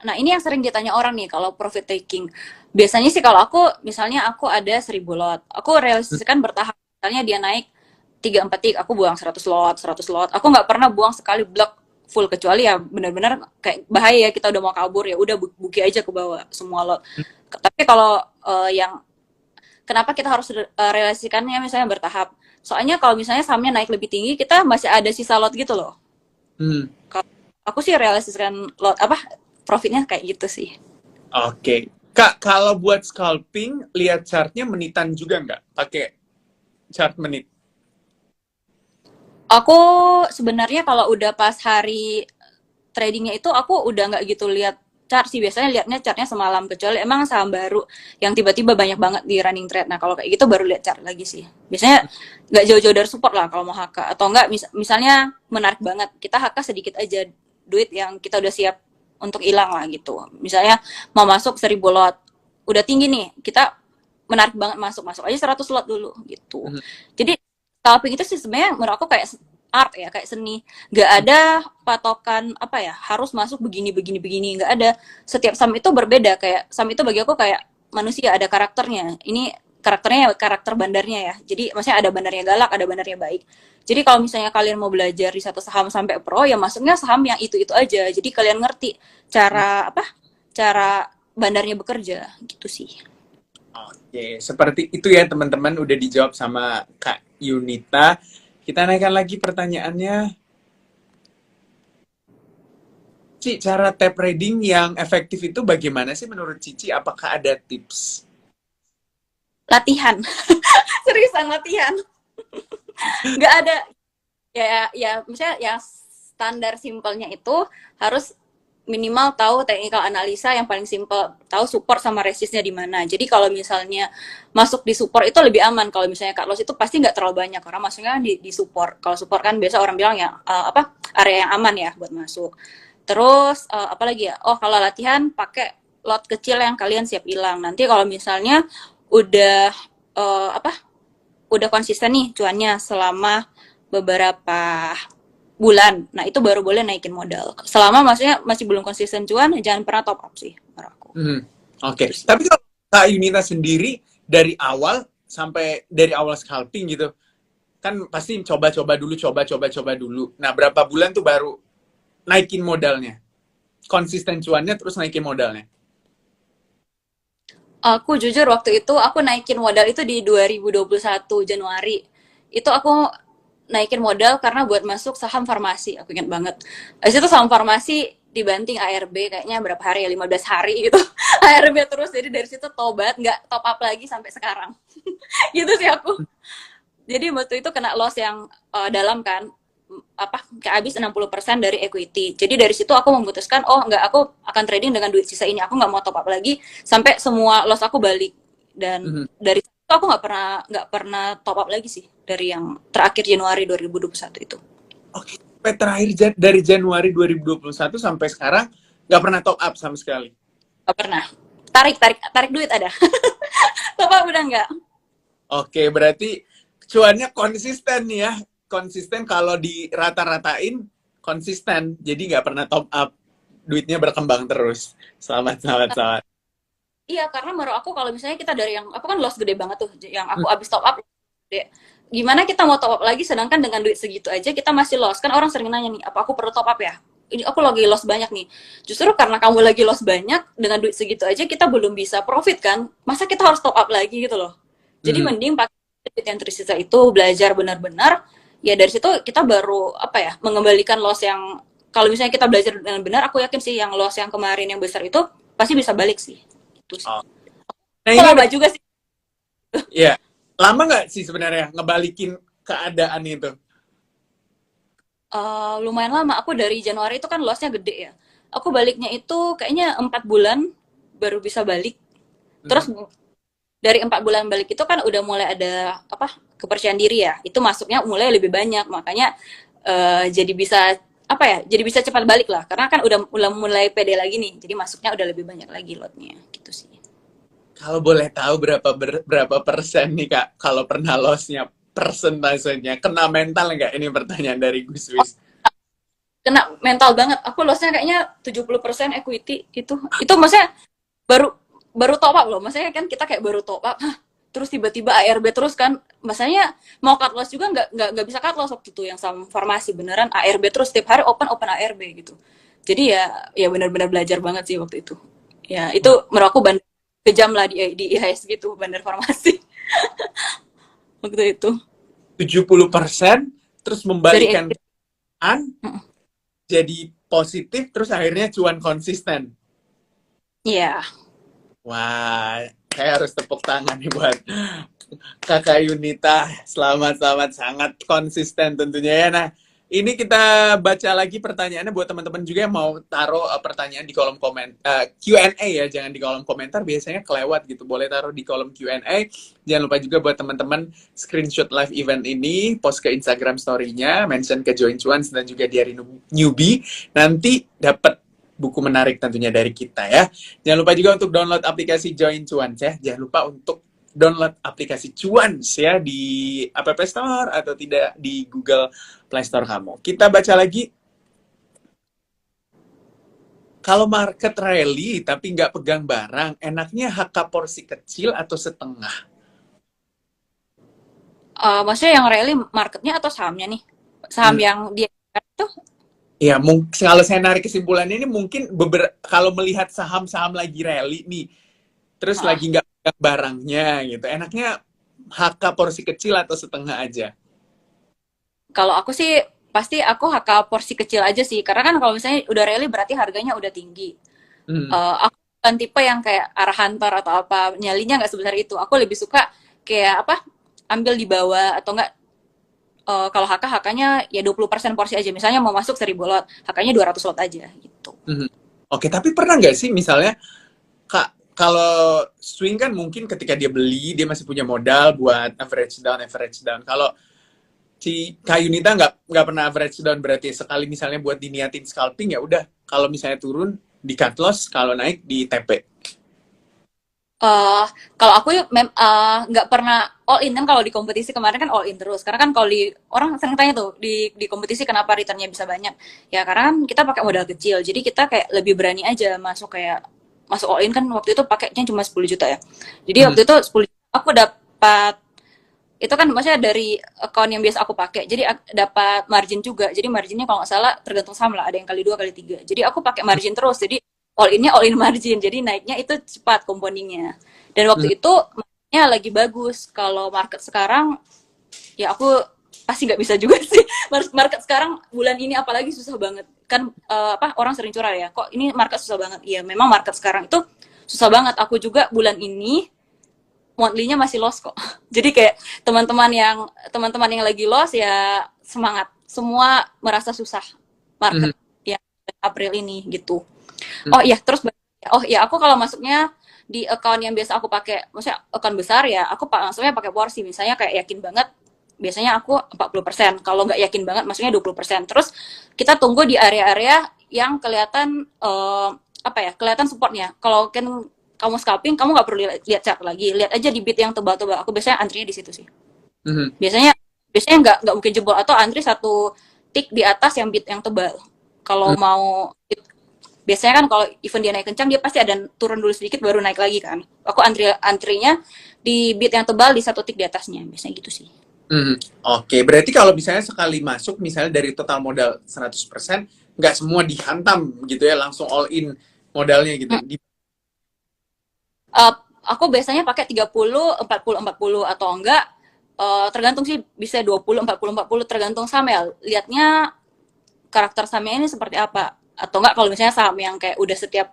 Nah, ini yang sering ditanya orang nih kalau profit taking. Biasanya sih kalau aku, misalnya aku ada 1.000 lot, aku realisasikan bertahap. Misalnya dia naik 3-4 tik, aku buang 100 lot, 100 lot. Aku nggak pernah buang sekali blok full, kecuali ya benar-benar kayak bahaya ya, kita udah mau kabur, ya udah buki aja ke bawah semua lot. Tapi kalau yang kenapa kita harus realisasikannya misalnya bertahap? Soalnya kalau misalnya sahamnya naik lebih tinggi, kita masih ada sisa lot gitu loh. Hmm. Kalau aku sih realisasikan lot apa profitnya kayak gitu sih. Oke. Kak, kalau buat scalping, lihat chartnya menitan juga nggak? Pakai chart menit. Aku sebenarnya kalau udah pas hari tradingnya itu aku udah nggak gitu lihat chart sih, biasanya liatnya chartnya semalam, kecuali emang saham baru yang tiba-tiba banyak banget di running trade. Nah kalau kayak gitu baru lihat chart lagi sih. Biasanya nggak jauh-jauh dari support lah kalau mau HK, atau enggak misalnya menarik banget kita HK sedikit aja duit yang kita udah siap untuk hilang lah gitu. Misalnya mau masuk 1.000 lot, udah tinggi nih, kita menarik banget masuk aja 100 lot dulu gitu. Mhm. Jadi scalping itu sih sebenarnya menurut aku kayak art ya, kayak seni. Nggak ada patokan apa ya, harus masuk begini, nggak ada. Setiap saham itu berbeda, kayak saham itu bagi aku kayak manusia, ada karakternya. Ini karakternya karakter bandarnya ya, jadi maksudnya ada bandarnya galak, ada bandarnya baik. Jadi kalau misalnya kalian mau belajar di satu saham sampai pro, ya masuknya saham yang itu aja, jadi kalian ngerti cara apa, cara bandarnya bekerja gitu sih. Oke, seperti itu ya teman-teman, udah dijawab sama Kak Yunita. Kita naikkan lagi pertanyaannya. Ci, cara tap reading yang efektif itu bagaimana sih menurut Cici? Apakah ada tips? Latihan. Seriusan latihan. Nggak ada, ya misalnya ya standar simpelnya itu harus minimal tahu technical analisa, yang paling simpel tahu support sama resistnya di mana. Jadi kalau misalnya masuk di support itu lebih aman. Kalau misalnya cut loss itu pasti nggak terlalu banyak, karena masuknya di support. Kalau support kan biasa orang bilang ya apa, area yang aman ya buat masuk. Terus apalagi ya, kalau latihan pakai lot kecil yang kalian siap hilang. Nanti kalau misalnya udah apa, udah konsisten nih cuannya selama beberapa bulan, nah itu baru boleh naikin modal. Selama maksudnya masih belum konsisten cuan, jangan pernah top up sih menurut aku. Oke. Terus Tapi kalau Kak Yunita sendiri dari awal sampai dari awal scalping gitu, kan pasti coba-coba dulu. Nah, berapa bulan tuh baru naikin modalnya? Konsisten cuannya terus naikin modalnya. aku jujur waktu itu aku naikin modal itu di 2021 Januari. Itu aku naikin modal karena buat masuk saham farmasi, aku ingat banget. Habis itu saham farmasi dibanting ARB kayaknya berapa hari ya, 15 hari gitu. ARB terus, jadi dari situ tobat, nggak top up lagi sampai sekarang. Gitu sih aku. Jadi waktu itu kena loss yang dalam kan, apa kayak habis 60% dari equity. Jadi dari situ aku memutuskan, oh nggak, aku akan trading dengan duit sisa ini, aku nggak mau top up lagi sampai semua loss aku balik. Dan Mhm. dari situ aku nggak pernah top up lagi sih dari yang terakhir Januari 2021 itu. Oke, sampai terakhir dari Januari 2021 sampai sekarang nggak pernah top up sama sekali. Nggak pernah. Tarik duit ada. Top up udah nggak. Oke, berarti cuannya konsisten nih ya. Konsisten kalau di rata-ratain konsisten. Jadi nggak pernah top up. Duitnya berkembang terus. Selamat, selamat, selamat. Iya, karena menurut aku kalau misalnya kita dari yang, aku kan loss gede banget tuh, yang aku abis top up gede. Gimana kita mau top up lagi sedangkan dengan duit segitu aja kita masih loss? Kan orang sering nanya nih, apa aku perlu top up ya? Ini aku lagi loss banyak nih. Justru karena kamu lagi loss banyak, dengan duit segitu aja kita belum bisa profit kan? Masa kita harus top up lagi gitu loh? Jadi Mhm. mending pakai duit yang tersisa itu, belajar benar-benar, ya dari situ kita baru, apa ya, mengembalikan loss yang, kalau misalnya kita belajar dengan benar, aku yakin sih yang loss yang kemarin yang besar itu pasti bisa balik sih. Itu sih. Oh. Nah Kok ini ada, lama juga sih. ya, lama nggak sih sebenarnya ngebalikin keadaan itu? Lumayan lama. Aku dari Januari itu kan lossnya gede ya. Aku baliknya itu kayaknya 4 bulan baru bisa balik. Terus Mhm. dari 4 bulan balik itu kan udah mulai ada apa, kepercayaan diri ya. Itu masuknya mulai lebih banyak. Makanya jadi bisa apa ya? Jadi bisa cepat balik lah. Karena kan udah mulai pede lagi nih. Jadi masuknya udah lebih banyak lagi lotnya. Gitu sih. Kalau boleh tahu berapa persen nih Kak, kalau pernah lossnya, persentasenya, kena mental nggak? Ini pertanyaan dari Gus Wis. Kena mental banget. Aku lossnya kayaknya 70% equity itu. Itu maksudnya baru baru top up loh. Maksudnya kan kita kayak baru top up, hah, terus tiba-tiba ARB terus kan. Maksudnya mau cut loss juga nggak bisa cut loss waktu itu yang sama farmasi, beneran ARB terus setiap hari open open ARB gitu. Jadi ya benar-benar belajar banget sih waktu itu. Ya itu Wah, menurut aku bandar kejam lah di IHS gitu, bandar farmasi waktu itu 70% terus dari membalikan equity. keadaan jadi positif terus akhirnya cuan konsisten. Iya. Wah, saya harus tepuk tangan nih buat Kakak Yunita. Selamat, selamat, sangat konsisten tentunya ya. Nah, ini kita baca lagi pertanyaannya buat teman-teman juga yang mau taruh pertanyaan di kolom komen, Q&A ya, jangan di kolom komentar, biasanya kelewat gitu. Boleh taruh di kolom Q&A. Jangan lupa juga buat teman-teman screenshot live event ini, post ke Instagram story-nya, mention ke Join Cuans dan juga Diary Newbie. Nanti dapat buku menarik tentunya dari kita ya. Jangan lupa juga untuk download aplikasi Join Cuans ya. Jangan lupa untuk download aplikasi Cuans ya di App Store atau tidak di Google Play Store kamu. Kita baca lagi. Kalau market rally tapi nggak pegang barang, enaknya HK porsi kecil atau setengah? Maksudnya yang rally marketnya atau sahamnya nih? Saham Hmm, yang dia itu. ya, kalau saya narik kesimpulannya ini mungkin kalau melihat saham-saham lagi rally nih, terus Nah, lagi nggak pegang barangnya gitu, enaknya HK porsi kecil atau setengah aja? kalau aku sih pasti aku HK porsi kecil aja sih, karena kan kalau misalnya udah rally berarti harganya udah tinggi. Hmm. Aku bukan tipe yang kayak arah hunter atau apa, nyalinya nggak sebesar itu. Aku lebih suka kayak apa, ambil di bawah atau enggak, kalau HK-nya ya 20% porsi aja. Misalnya mau masuk 1.000 lot, HK-nya 200 lot aja gitu. Mhm. Oke, tapi pernah nggak sih misalnya Kak, kalau swing kan mungkin ketika dia beli dia masih punya modal buat average down, average down. Kalau si Kak Yunita nggak pernah average down, berarti sekali misalnya buat diniatin scalping ya udah. Kalau misalnya turun di cut loss, kalau naik di TP. Uh, Kalau aku nggak pernah all in kan, kalau di kompetisi kemarin kan all in terus. Karena kan kalau di orang sering tanya tuh di kompetisi kenapa returnnya bisa banyak? Ya karena kan kita pakai modal kecil, jadi kita kayak lebih berani aja masuk, kayak masuk all in kan waktu itu pakainya cuma 10 juta ya. Jadi Hmm. waktu itu 10 juta aku dapat, itu kan maksudnya dari account yang biasa aku pakai. Jadi dapat margin juga. Jadi marginnya kalau nggak salah tergantung saham lah, ada yang kali 2 kali 3. Jadi aku pakai margin terus. Jadi all innya all in margin. Jadi naiknya itu cepat compoundingnya. Dan Hmm. waktu itu marginnya lagi bagus. Kalau market sekarang ya aku pasti nggak bisa juga sih. Market sekarang bulan ini apalagi susah banget kan, orang sering curhat ya, kok ini market susah banget. Iya memang market sekarang itu susah banget. Aku juga bulan ini monthly-nya masih loss kok. Jadi kayak teman-teman yang lagi loss ya semangat. Semua merasa susah market Mhm. ya April ini gitu. Mhm. Oh iya, terus oh ya aku kalau masuknya di account yang biasa aku pakai, maksudnya account besar ya, aku langsungnya pakai porsi. Misalnya kayak yakin banget, biasanya aku 40%. Kalau nggak yakin banget, maksudnya 20%. Terus kita tunggu di area-area yang kelihatan kelihatan supportnya. Kalau kan kamu scalping, kamu nggak perlu lihat chart lagi, lihat aja di bid yang tebal-tebal. Aku biasanya antrinya di situ sih. Mhm. Biasanya biasanya nggak mungkin jebol, atau antri satu tick di atas yang bid yang tebal. Kalau Mhm. mau biasanya kan kalau event dia naik kencang, dia pasti ada turun dulu sedikit baru naik lagi kan. Aku antrinya di bid yang tebal di satu tick di atasnya, biasanya gitu sih. Mhm. Oke, berarti kalau misalnya sekali masuk, misalnya dari total modal 100%, nggak semua dihantam gitu ya, langsung all in modalnya gitu. Hmm. Aku biasanya pakai 30 40 40 atau enggak, tergantung sih, bisa 20 40 40, tergantung saham ya. Lihatnya karakter sahamnya ini seperti apa. Atau enggak kalau misalnya saham yang kayak udah setiap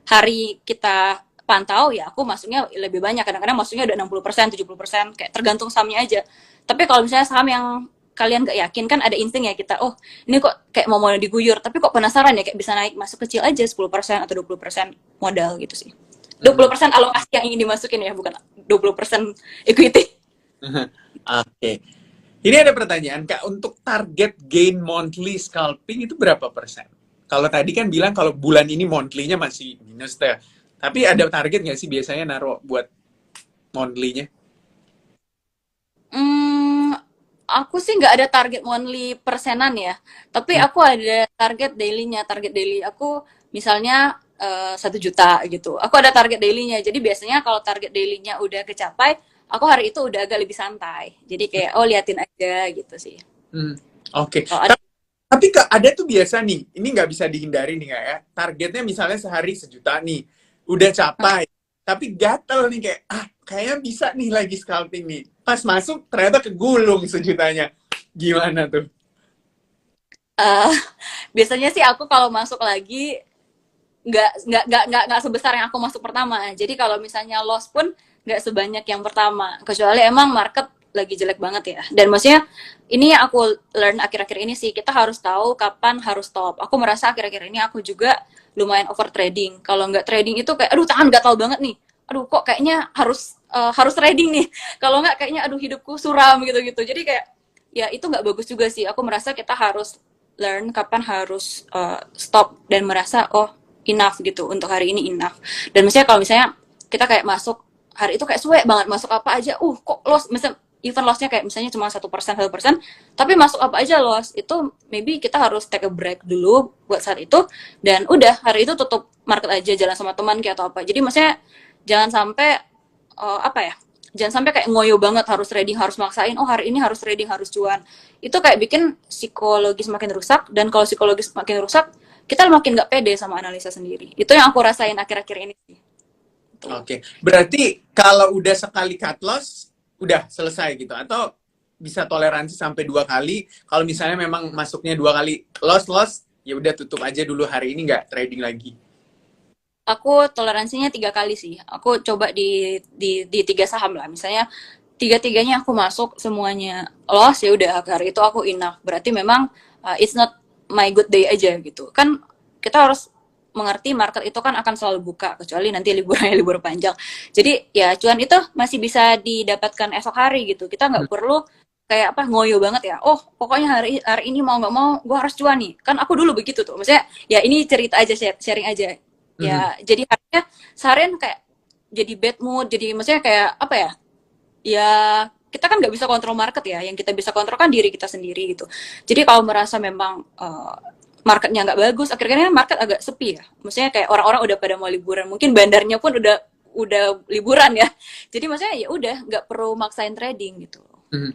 hari kita pantau, ya aku masuknya lebih banyak. Kadang-kadang masuknya udah 60% 70%, kayak tergantung sahamnya aja. Tapi kalau misalnya saham yang kalian gak yakin, kan ada insting ya kita, oh ini kok kayak mau diguyur, tapi kok penasaran ya, kayak bisa naik, masuk kecil aja 10% atau 20% modal gitu sih. dua Mhm. puluh persen alokasi yang ingin dimasukin ya, bukan 20% equity. Oke. Ini ada pertanyaan, Kak, untuk target gain monthly scalping itu berapa persen? Kalau tadi kan bilang kalau bulan ini monthly-nya masih minus tuh. Tapi ada target nggak sih biasanya naruh buat monthly-nya? Hmm, aku sih nggak ada target monthly persenan ya, tapi Hmm. aku ada target dailynya. Target daily aku misalnya 1 juta gitu. Aku ada target dailynya. Jadi biasanya kalau target dailynya udah kecapai, aku hari itu udah agak lebih santai. Jadi kayak oh liatin aja gitu sih. Hmm. Oke. Kalau ada Tapi Kak, ada tuh biasa nih, ini nggak bisa dihindari nih Kak ya. Targetnya misalnya sehari 1 juta nih, udah capai. Tapi gatel nih kayak, kayaknya bisa nih lagi scalping nih. Pas masuk ternyata kegulung 1 jutanya. Gimana tuh? eh, biasanya sih aku kalau masuk lagi nggak sebesar yang aku masuk pertama. Jadi kalau misalnya loss pun nggak sebanyak yang pertama, kecuali emang market lagi jelek banget ya. Dan maksudnya ini yang aku learn akhir-akhir ini sih, kita harus tahu kapan harus stop. Aku merasa akhir-akhir ini aku juga lumayan over trading. Kalau nggak trading itu kayak aduh tangan gatal banget nih, aduh kok kayaknya harus trading nih, kalau nggak kayaknya aduh hidupku suram gitu-gitu. Jadi kayak ya itu nggak bagus juga sih. Aku merasa kita harus learn kapan harus stop dan merasa oh enough gitu, untuk hari ini enough. Dan misalnya kalau misalnya kita kayak masuk hari itu kayak suwe banget, masuk apa aja kok loss, misalnya even lossnya kayak misalnya cuma 1% tapi masuk apa aja loss, itu maybe kita harus take a break dulu buat saat itu, dan udah hari itu tutup market aja, jalan sama teman kayak atau apa. Jadi maksudnya jangan sampai jangan sampai kayak ngoyo banget harus trading, harus maksain oh hari ini harus trading, harus cuan. Itu kayak bikin psikologis makin rusak, dan kalau psikologis makin rusak, kita makin nggak pede sama analisa sendiri. Itu yang aku rasain akhir-akhir ini sih. Tuh. Oke. Berarti kalau udah sekali cut loss, udah selesai gitu? Atau bisa toleransi sampai 2 kali? Kalau misalnya memang masuknya 2 kali loss, ya udah tutup aja dulu hari ini nggak trading lagi. Aku toleransinya 3 kali sih. Aku coba di 3 saham lah. Misalnya tiga-tiganya aku masuk semuanya loss, ya udah hari itu aku enough. Berarti memang it's not my good day aja gitu. Kan kita harus mengerti market itu kan akan selalu buka, kecuali nanti liburannya libur panjang. Jadi ya cuan itu masih bisa didapatkan esok hari gitu. Kita nggak perlu kayak ngoyo banget ya. Oh pokoknya hari hari ini mau nggak mau gue harus cuan nih. Kan aku dulu begitu tuh. Maksudnya ya ini cerita aja, sharing aja. Mhm. Ya jadi harinya seharian kayak jadi bad mood. Jadi maksudnya kayak apa ya? Ya kita kan nggak bisa kontrol market ya, yang kita bisa kontrol kan diri kita sendiri gitu. Jadi kalau merasa memang marketnya nggak bagus, akhirnya market agak sepi ya, maksudnya kayak orang-orang udah pada mau liburan, mungkin bandarnya pun udah liburan ya. Jadi maksudnya ya udah nggak perlu maksain trading gitu. Mhm.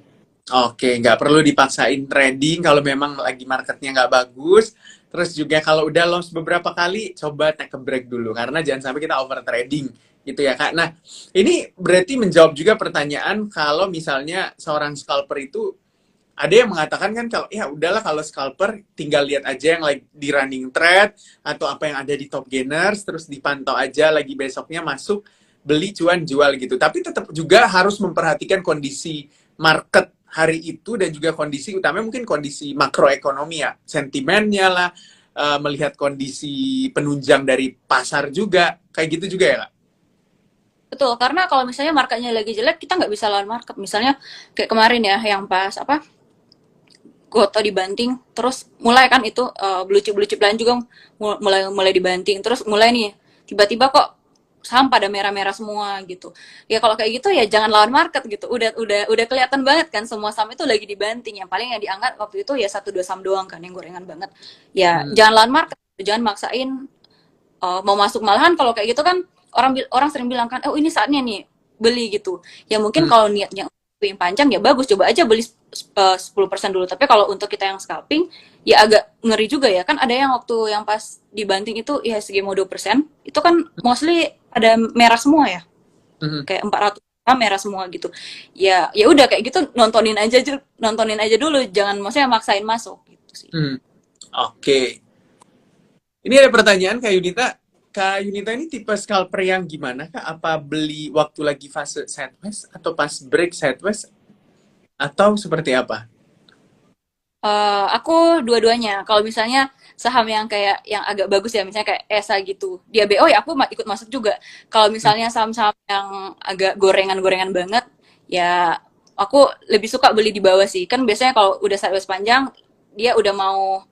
Oke, nggak perlu dipaksain trading kalau memang lagi marketnya nggak bagus. Terus juga kalau udah loss beberapa kali, coba take a break dulu. Karena jangan sampai kita over trading. Gitu ya, Kak. Nah, ini berarti menjawab juga pertanyaan kalau misalnya seorang scalper itu ada yang mengatakan kan kalau ya udahlah kalau scalper tinggal lihat aja yang like di running trade atau apa yang ada di top gainers terus dipantau aja lagi besoknya masuk beli cuan jual gitu. Tapi tetap juga harus memperhatikan kondisi market hari itu dan juga kondisi utama mungkin kondisi makroekonomi ya, sentimennya lah, melihat kondisi penunjang dari pasar juga kayak gitu juga ya Kak? Betul, karena kalau misalnya marketnya lagi jelek, kita nggak bisa lawan market. Misalnya kayak kemarin ya, yang pas apa Goto dibanting, terus mulai kan itu blue chip lain juga mulai mulai dibanting, terus mulai nih tiba-tiba kok saham pada merah-merah semua gitu. Ya kalau kayak gitu ya jangan lawan market gitu. Udah kelihatan banget kan semua saham itu lagi dibanting. Yang paling yang diangkat waktu itu ya satu dua saham doang kan yang gorengan banget. Ya Hmm. jangan lawan market, jangan maksain mau masuk, malahan kalau kayak gitu kan orang sering bilang kan, oh ini saatnya nih beli gitu. Ya mungkin Hmm. kalau niatnya yang panjang ya bagus, coba aja beli 10% dulu. Tapi kalau untuk kita yang scalping ya agak ngeri juga ya. Kan ada yang waktu yang pas dibanting itu IHSG mau 2%, itu kan mostly ada merah semua ya. Hmm. Kayak 400 merah semua gitu. Ya ya udah kayak gitu, nontonin aja dulu, jangan maksudnya maksain masuk gitu sih. Hmm. Oke. Ini ada pertanyaan Kak Yunita. Kak Yunita ini tipe scalper yang gimana Kak? Apa beli waktu lagi fase sideways atau pas break sideways atau seperti apa? Aku dua-duanya. Kalau misalnya saham yang kayak yang agak bagus ya, misalnya kayak ESA gitu, dia BO ya aku ikut masuk juga. Kalau Hmm. misalnya saham-saham yang agak gorengan-gorengan banget, ya aku lebih suka beli di bawah sih. Kan biasanya kalau udah sideways panjang, dia udah mau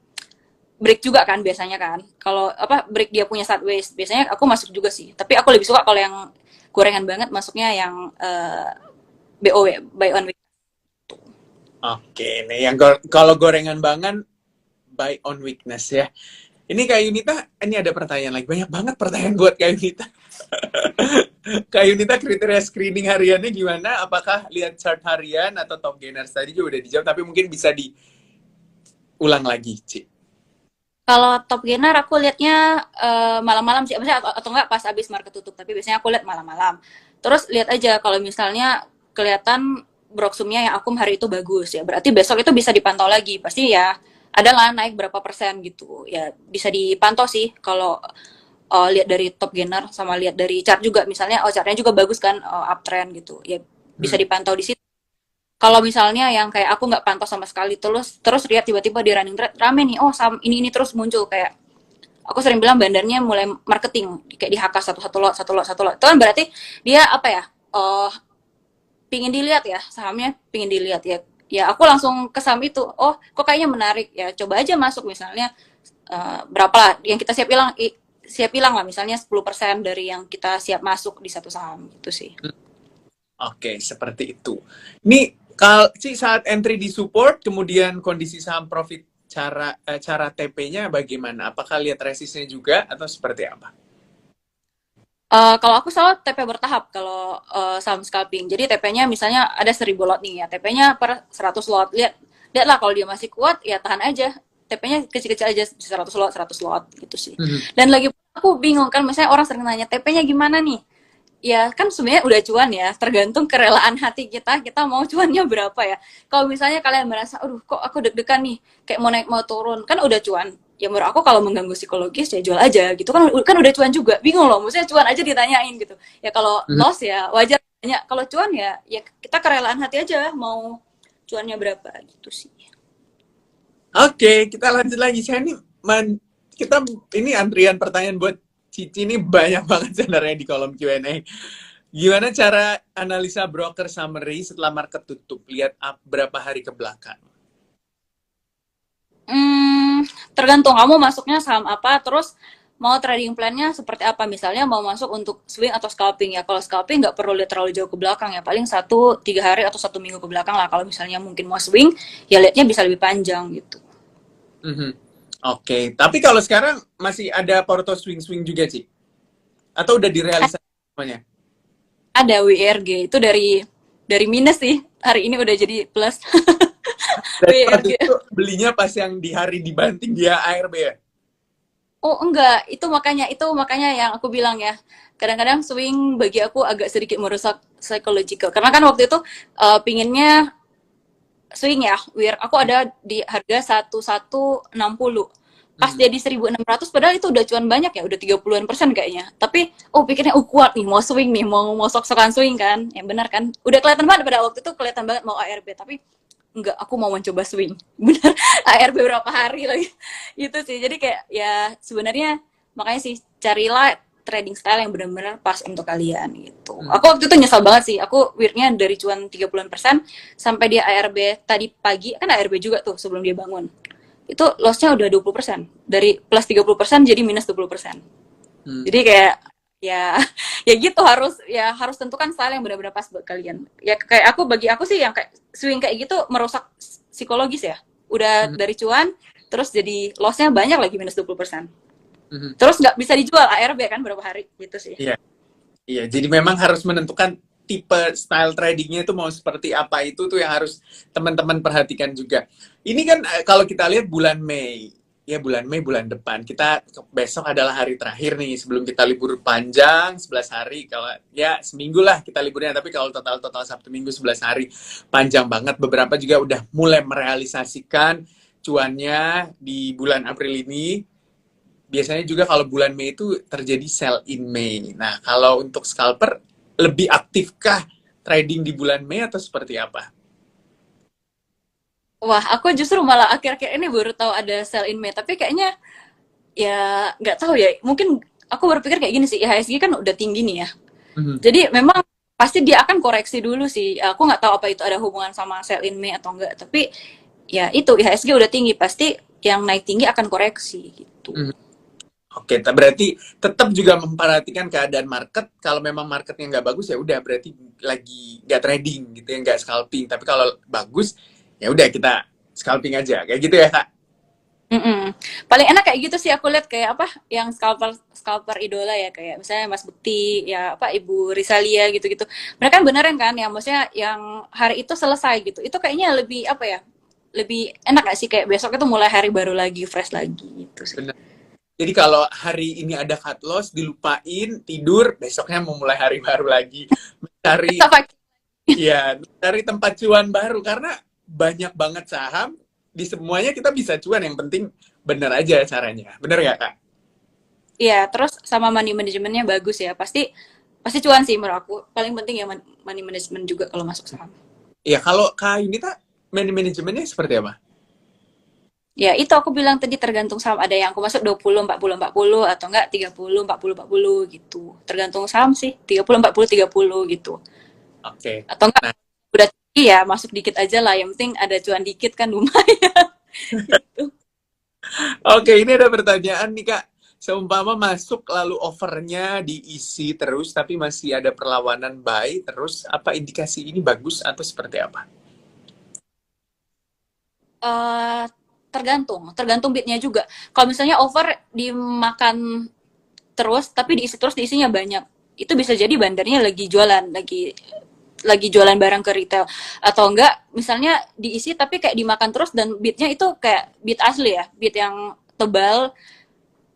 break juga kan biasanya kan. Kalau apa break dia punya sideways, biasanya aku masuk juga sih. Tapi aku lebih suka kalau yang gorengan banget masuknya yang BO ya, buy on week. Oke, nih yang kalau gorengan banget buy on weakness ya. Ini Kak Yunita, ini ada pertanyaan lagi. Banyak banget pertanyaan buat Kak Yunita. Kak Yunita kriteria screening hariannya gimana? Apakah lihat chart harian atau top gainers? Tadi juga udah dijawab, tapi mungkin bisa diulang lagi, Ci. Kalau top gainer aku liatnya malam-malam sih, maksudnya atau enggak pas habis market tutup, tapi biasanya aku lihat malam-malam. Terus lihat aja kalau misalnya kelihatan broksumnya yang akum hari itu bagus ya, berarti besok itu bisa dipantau lagi. Pasti ya adalah naik berapa persen gitu. Ya bisa dipantau sih kalau lihat dari top gainer sama lihat dari chart juga, misalnya chartnya juga bagus kan, uptrend gitu. Ya bisa Hmm. dipantau di situ. Kalau misalnya yang kayak aku nggak pantau sama sekali, terus terus lihat tiba-tiba di running trade rame nih, oh saham ini terus muncul, kayak aku sering bilang bandarnya mulai marketing kayak di HK satu lot, itu kan berarti dia apa ya, oh pingin dilihat ya sahamnya, pingin dilihat ya, ya aku langsung ke saham itu, oh kok kayaknya menarik ya, coba aja masuk. Misalnya berapa lah yang kita siap hilang lah, misalnya 10% dari yang kita siap masuk di satu saham gitu sih. Oke, seperti itu. Ini kalau Ci saat entry di support, kemudian kondisi saham profit, cara TP-nya bagaimana? Apakah lihat resistnya juga atau seperti apa? Kalau aku selalu TP bertahap kalau saham scalping. Jadi TP-nya misalnya ada 1.000 lot nih ya, TP-nya per 100 lot. Lihatlah kalau dia masih kuat ya tahan aja. TP-nya kecil-kecil aja, 100 lot gitu sih. Mhm. Dan lagi aku bingung kan, misalnya orang sering nanya TP-nya gimana nih? Ya kan sebenarnya udah cuan ya, tergantung kerelaan hati kita mau cuannya berapa ya. Kalau misalnya kalian merasa, aduh kok aku deg-degan nih, kayak mau naik mau turun, kan udah cuan. Ya menurut aku kalau mengganggu psikologis ya jual aja gitu kan, udah cuan juga. Bingung loh, maksudnya cuan aja ditanyain gitu. Ya kalau Mhm. loss ya wajar tanya, kalau cuan ya kita kerelaan hati aja mau cuannya berapa gitu sih. Oke, kita lanjut lagi. Kita ini antrian pertanyaan buat Cici ini banyak banget sebenarnya di kolom Q&A. Gimana cara analisa broker summary setelah market tutup? Lihat berapa hari ke belakang. Hmm, tergantung kamu masuknya saham apa, terus mau trading plan-nya seperti apa. Misalnya mau masuk untuk swing atau scalping ya. Kalau scalping nggak perlu lihat terlalu jauh ke belakang ya. Paling 1-3 hari atau 1 minggu ke belakang lah. Kalau misalnya mungkin mau swing, ya lihatnya bisa lebih panjang gitu. Mhm. Oke, tapi kalau sekarang masih ada porto swing-swing juga, Ci? Atau udah direalisasi semuanya? Ada WRG itu dari minus sih. Hari ini udah jadi plus. Berarti waktu WRG. itu belinya pas yang di hari dibanting dia ARB ya? Oh enggak, itu makanya yang aku bilang ya. Kadang-kadang swing bagi aku agak sedikit merusak psychological. Karena kan waktu itu pinginnya swing ya, Wir. Aku ada di harga 1160. Pas Hmm. jadi 1600 padahal itu udah cuan banyak ya, udah 30-an% kayaknya. Tapi pikirnya kuat nih, mau swing nih, mau mau sok-sokan swing kan. Yang benar kan? Udah kelihatan banget pada waktu itu, kelihatan banget mau ARB, tapi enggak, aku mau mencoba swing. Bener, ARB berapa hari lagi. Gitu sih. Jadi kayak ya sebenarnya makanya sih carilah trading style yang benar-benar pas untuk kalian gitu. Hmm. Aku waktu itu nyesal banget sih. Aku weirdnya dari cuan 30-an% sampai dia ARB tadi pagi, kan ARB juga tuh sebelum dia bangun. Itu lossnya udah 20%. Dari plus 30% jadi minus 20%. Hmm. Jadi kayak ya ya gitu, harus tentukan style yang benar-benar pas buat kalian. Ya kayak bagi aku sih yang kayak swing kayak gitu merusak psikologis ya. Udah Hmm. dari cuan terus jadi lossnya banyak lagi minus 20%. Hmm. Terus nggak bisa dijual ARB kan berapa hari gitu sih. Iya, iya. Jadi memang harus menentukan tipe style tradingnya itu mau seperti apa, itu tuh yang harus teman-teman perhatikan juga. Ini kan kalau kita lihat bulan Mei, ya bulan Mei bulan depan, kita besok adalah hari terakhir nih sebelum kita libur panjang 11 hari. Kalau ya seminggu lah kita liburnya, tapi kalau total Sabtu Minggu 11 hari panjang banget. Beberapa juga udah mulai merealisasikan cuannya di bulan April ini. Biasanya juga kalau bulan Mei itu terjadi sell in Mei. Nah, kalau untuk scalper, lebih aktifkah trading di bulan Mei atau seperti apa? Wah, aku justru malah akhir-akhir ini baru tahu ada sell in May, tapi kayaknya ya nggak tahu ya. Mungkin aku berpikir kayak gini sih, IHSG kan udah tinggi nih ya. Mhm. Jadi memang pasti dia akan koreksi dulu sih. Aku nggak tahu apa itu ada hubungan sama sell in May atau enggak. Tapi ya itu IHSG udah tinggi, pasti yang naik tinggi akan koreksi gitu. Mhm. Oke, berarti tetap juga memperhatikan keadaan market. Kalau memang marketnya nggak bagus ya udah berarti lagi nggak trading gitu ya, nggak scalping. Tapi kalau bagus ya udah kita scalping aja kayak gitu ya kak. Mm-mm. Paling enak kayak gitu sih, aku lihat kayak apa yang scalper scalper idola ya, kayak misalnya Mas Bekti ya, apa Ibu Risalia gitu-gitu. Mereka kan beneran kan yang maksudnya yang hari itu selesai gitu. Itu kayaknya lebih apa ya? Lebih enak gak sih, kayak besok itu mulai hari baru lagi, fresh lagi gitu sih. Benar. Jadi kalau hari ini ada cut loss, dilupain, tidur, besoknya mau mulai hari baru lagi. Mencari, Sama. ya, mencari tempat cuan baru. Karena banyak banget saham, di semuanya kita bisa cuan. Yang penting bener aja caranya. Bener nggak, Kak? Iya, terus sama money manajemennya bagus ya. Pasti pasti cuan sih menurut aku. Paling penting ya money management juga kalau masuk saham. Ya, kalau Kak Yunita, manajemennya seperti apa? Ya, itu aku bilang tadi tergantung saham. Ada yang aku masuk 20 40 40 atau enggak 30 40 40 gitu. Tergantung saham sih, 30 40 30 gitu. Oke. Atau enggak Nah, udah tinggi ya masuk dikit aja lah. Yang penting ada cuan dikit kan lumayan gitu. oke, ini ada pertanyaan nih, Kak. Seumpama masuk lalu overnya diisi terus, tapi masih ada perlawanan buy, terus apa indikasi ini bagus atau seperti apa? Eh tergantung bitnya juga. Kalau misalnya over dimakan terus tapi diisinya banyak, itu bisa jadi bandarnya lagi jualan barang ke retail. Atau enggak misalnya diisi tapi kayak dimakan terus dan bitnya itu kayak bit asli ya, bit yang tebal,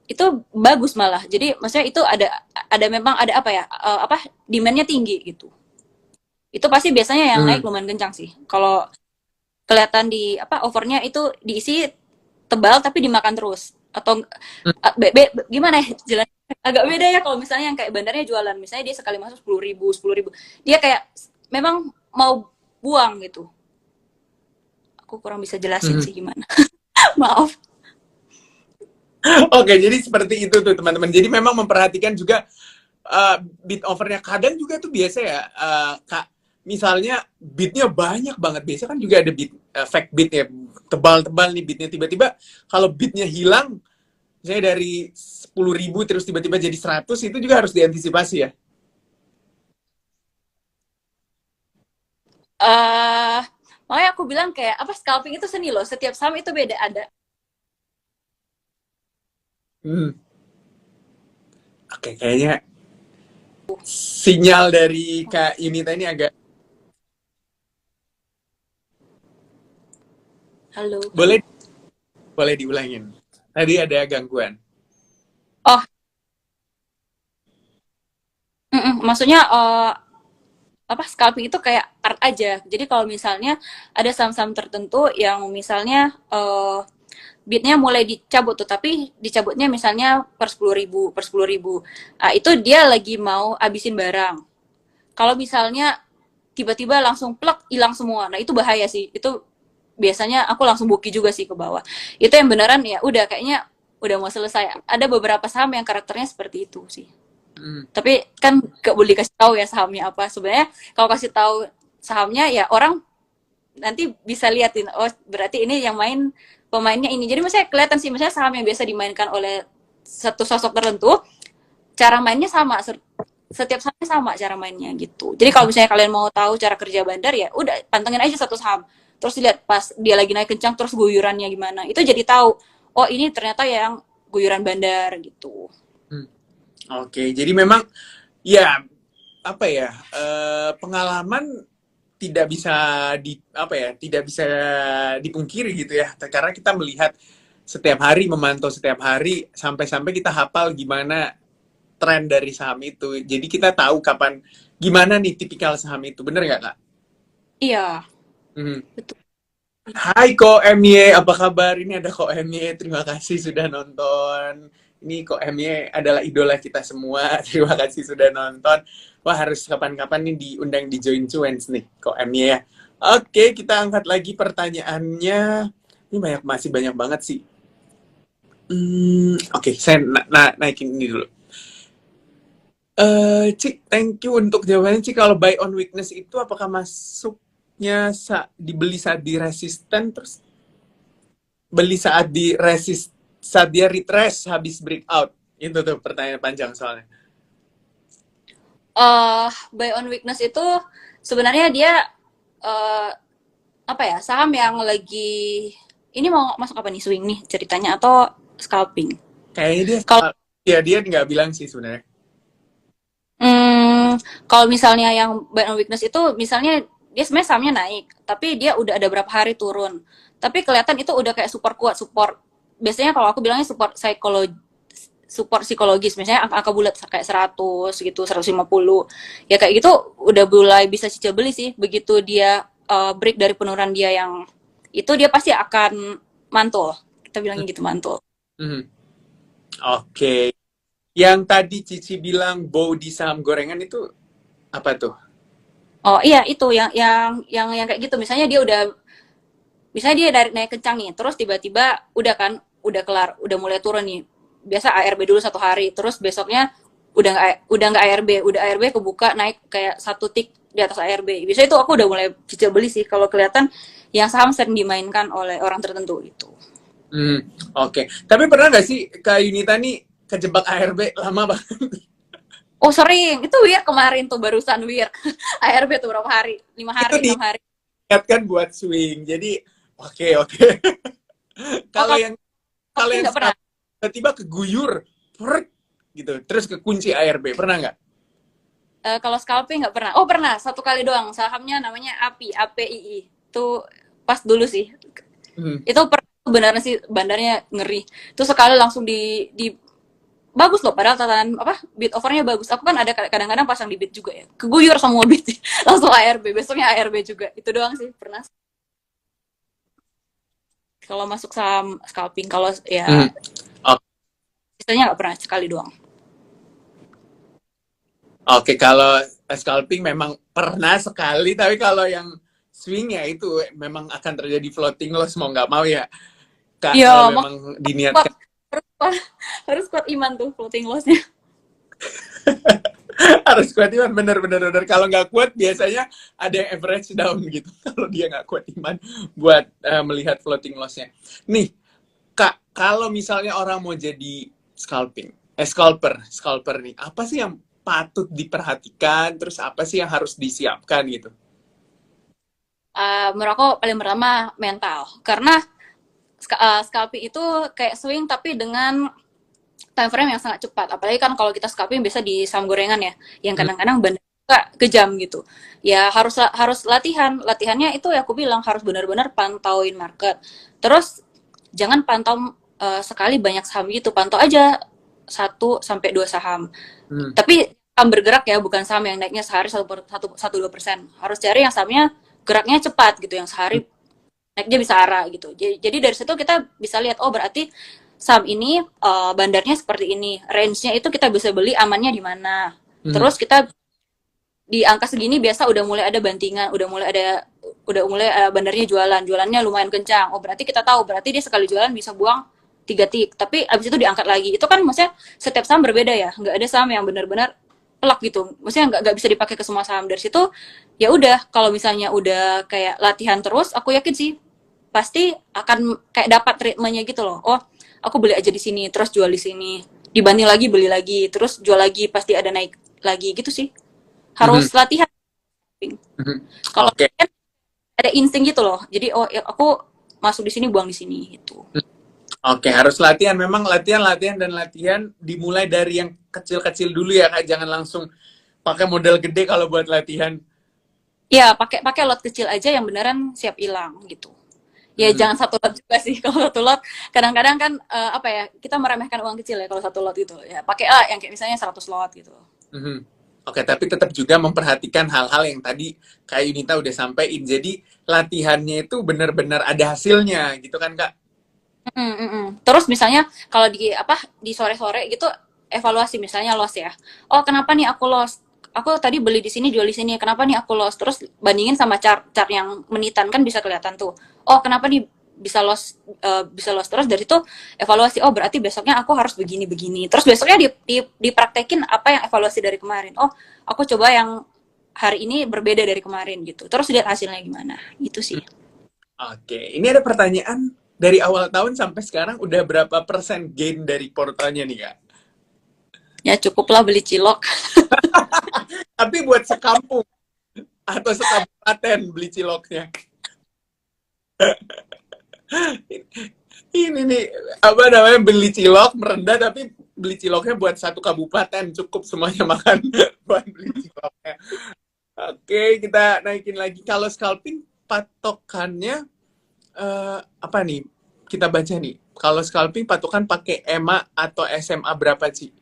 itu bagus malah. Jadi maksudnya itu ada memang ada apa ya, apa demandnya tinggi gitu. Itu pasti biasanya yang Hmm. naik lumayan kencang sih kalau kelihatan di apa overnya itu diisi tebal tapi dimakan terus. Atau gimana ya jalan, agak beda ya kalau misalnya yang kayak bandarnya jualan, misalnya dia sekali masuk 10.000 dia kayak memang mau buang gitu. Aku kurang bisa jelasin Hmm. sih gimana. Maaf. Oke, jadi seperti itu tuh teman-teman. Jadi memang memperhatikan juga bid overnya. Kadang juga tuh biasa ya, Kak. Misalnya bidnya banyak banget. Biasa kan juga ada bid, fake bid ya. Tebal-tebal nih bidnya. Tiba-tiba kalau bidnya hilang, misalnya dari 10.000 terus tiba-tiba jadi 100, itu juga harus diantisipasi ya. eh Makanya aku bilang kayak apa, scalping itu seni loh, setiap saham itu beda ada. Hmm. Oke, kayaknya sinyal dari Kak Yunita ini agak Halo, halo. boleh boleh diulangin. Tadi ada gangguan. Oh, maksudnya apa scalping itu kayak art aja. Jadi kalau misalnya ada saham-saham tertentu yang misalnya bidnya mulai dicabut tuh, tapi dicabutnya misalnya per 10.000, per 10.000. Nah, itu dia lagi mau abisin barang. Kalau misalnya tiba-tiba langsung plek hilang semua, nah itu bahaya sih. Itu biasanya aku langsung buki juga sih ke bawah. Itu yang beneran ya udah kayaknya udah mau selesai. Ada beberapa saham yang karakternya seperti itu sih. Hmm. Tapi kan gak boleh kasih tahu ya sahamnya apa. Sebenarnya kalau kasih tahu sahamnya ya orang nanti bisa liatin, oh berarti ini yang main pemainnya ini. Jadi misalnya kelihatan sih, misalnya saham yang biasa dimainkan oleh satu sosok tertentu, cara mainnya sama, setiap sahamnya sama cara mainnya gitu. Jadi kalau misalnya kalian mau tahu cara kerja bandar ya udah pantengin aja satu saham. Terus lihat pas dia lagi naik kencang terus guyurannya gimana. Itu jadi tahu, oh ini ternyata yang guyuran bandar gitu. Hmm. Oke, jadi memang ya apa ya, pengalaman tidak bisa tidak bisa dipungkiri gitu ya, karena kita melihat setiap hari, memantau setiap hari, sampai-sampai kita hafal gimana tren dari saham itu. Jadi kita tahu kapan gimana nih tipikal saham itu, bener nggak Kak? Iya, Hmm. betul. Hai Ko MY, apa kabar? Ini ada Ko MY, terima kasih sudah nonton. Ini Ko MY adalah idola kita semua, terima kasih sudah nonton. Wah, harus kapan-kapan nih diundang di Join Cuens nih, Ko MY ya. Oke, kita angkat lagi pertanyaannya. Ini masih banyak banget sih. Oke, saya naikin ini dulu. Cik, thank you untuk jawabannya. Cik, kalau buy on weakness itu apakah masuknya dibeli saat di resisten, terus beli saat dia retrace habis breakout? Itu tuh pertanyaan panjang soalnya. Buy on weakness itu sebenarnya dia uh, apa ya, saham yang lagi ini mau masuk apa nih, swing nih ceritanya atau scalping? Kayaknya Kalau dia nggak bilang sih sebenarnya. hmm, kalau misalnya yang buy on weakness itu misalnya dia sebenarnya sahamnya naik, tapi dia udah ada berapa hari turun. Tapi kelihatan itu udah kayak super kuat, support. Biasanya kalau aku bilangnya support psikologis, misalnya angka bulat kayak 100 gitu, 150. Ya kayak gitu udah mulai bisa cicil beli sih. Begitu dia break dari penurunan dia yang itu, dia pasti akan mantul. Kita bilangnya gitu, mantul. Hmm. Oke. Yang tadi Cici bilang bow di saham gorengan itu apa tuh? Oh iya, itu yang kayak gitu. Misalnya dia udah, misalnya dia dari naik kencang nih, terus tiba-tiba udah kan, udah kelar, udah mulai turun nih. Biasa ARB dulu 1 hari, terus besoknya udah nggak ARB, udah ARB kebuka naik kayak 1 tick di atas ARB. Biasanya itu aku udah mulai cicil beli sih kalau kelihatan yang saham sering dimainkan oleh orang tertentu gitu. Oke. Tapi pernah nggak sih Kak Yunita nih kejebak ARB lama banget? Oh sering, itu Wir kemarin tuh barusan Wir ARB tuh berapa hari? 5 hari, Itu 6 hari. diingatkan buat swing. Jadi oke. Oh Kalau yang kalau tapi yang nggak pernah. tiba-tiba keguyur, prek, gitu, terus kekunci ARB, pernah nggak? Kalau scalping nggak pernah. Oh pernah, 1 kali doang. Sahamnya namanya APII. Itu pas dulu sih. Hmm. Itu beneran sih bandarnya ngeri. Itu sekali langsung di bagus loh, padahal tatanan apa bid overnya bagus. Aku kan ada kadang-kadang pasang di bid juga ya. Keguyur semua bid langsung ARB. Besoknya ARB juga. Itu doang sih pernah. Kalau masuk saham scalping, kalau ya Hmm. Oke, sisanya nggak pernah, sekali doang. oke, kalau scalping memang pernah sekali, tapi kalau yang swing ya itu memang akan terjadi floating loss mau nggak mau ya, Kak, Iya, kalau mak memang kuat, diniatkan. harus kuat, harus kuat iman tuh floating lossnya. Harus kuat iman, bener. Kalau nggak kuat biasanya ada yang average down gitu. Kalau dia nggak kuat iman buat melihat floating loss-nya. Nih, Kak, kalau misalnya orang mau jadi scalper nih, apa sih yang patut diperhatikan, terus apa sih yang harus disiapkan gitu? Menurut aku paling pertama mental, karena scalping itu kayak swing tapi dengan time frame yang sangat cepat. Apalagi kan kalau kita scalping biasa di saham gorengan ya, yang Hmm. kadang-kadang benar kejam gitu. Ya harus latihan. Latihannya itu ya aku bilang harus benar-benar pantauin market. Terus jangan pantau sekali banyak saham gitu. Pantau aja 1 sampai 2 saham. Hmm. Tapi saham bergerak ya, bukan saham yang naiknya sehari 1-2%. Harus cari yang sahamnya geraknya cepat gitu, yang sehari naiknya bisa arah gitu. Jadi dari situ kita bisa lihat, oh berarti saham ini bandarnya seperti ini, range-nya itu kita bisa beli amannya di mana. Mhm. Terus kita di angka segini biasa udah mulai ada bantingan, udah mulai bandarnya jualannya lumayan kencang. Oh berarti kita tahu, berarti dia sekali jualan bisa buang 3 tik, tapi abis itu diangkat lagi. Itu kan maksudnya setiap saham berbeda ya, nggak ada saham yang benar-benar pelak gitu. Maksudnya nggak bisa dipakai ke semua saham. Dari situ ya udah, kalau misalnya udah kayak latihan terus, aku yakin sih pasti akan kayak dapat ritmenya gitu loh. Oh, aku beli aja di sini, terus jual di sini. Dibanding lagi beli lagi, terus jual lagi, pasti ada naik lagi gitu sih. Mhm. Harus latihan. Mhm. Kalau Oke. kan ada insting gitu loh. Jadi oh ya, aku masuk di sini buang di sini gitu. Oke, harus latihan. Memang latihan, latihan, dan latihan dimulai dari yang kecil-kecil dulu ya, Kak. Jangan langsung pakai modal gede kalau buat latihan. Ya, pakai pakai lot kecil aja yang beneran siap hilang gitu. Ya Mhm. jangan satu lot juga sih. Kalau satu lot kadang-kadang kan apa ya, kita meremehkan uang kecil ya kalau satu lot gitu. Ya pakai yang kayak misalnya 100 lot gitu. Mhm. Oke, tapi tetap juga memperhatikan hal-hal yang tadi Kak Yunita udah sampaikan. Jadi latihannya itu benar-benar ada hasilnya gitu kan, Kak? Mm, mm, mm. Terus misalnya kalau di sore-sore gitu evaluasi misalnya loss ya. Oh, kenapa nih aku loss? Aku tadi beli di sini jual di sini. Kenapa nih aku loss? Terus bandingin sama chart yang menitan kan bisa kelihatan tuh. Oh, kenapa nih bisa loss terus dari itu evaluasi. Oh, berarti besoknya aku harus begini-begini. Terus besoknya dipraktekin apa yang evaluasi dari kemarin. Oh, aku coba yang hari ini berbeda dari kemarin gitu. Terus lihat hasilnya gimana. Gitu sih. Oke, ini ada pertanyaan dari awal tahun sampai sekarang udah berapa persen gain dari portalnya nih, Kak? Ya cukuplah beli cilok. Tapi buat sekampung atau sekabupaten beli ciloknya. Ini nih, apa namanya, beli cilok merendah tapi beli ciloknya buat satu kabupaten, cukup semuanya makan buat beli ciloknya. Oke, kita naikin lagi. Kalau scalping patokannya apa nih? Kita baca nih. Kalau scalping patokan pakai EMA atau SMA berapa sih?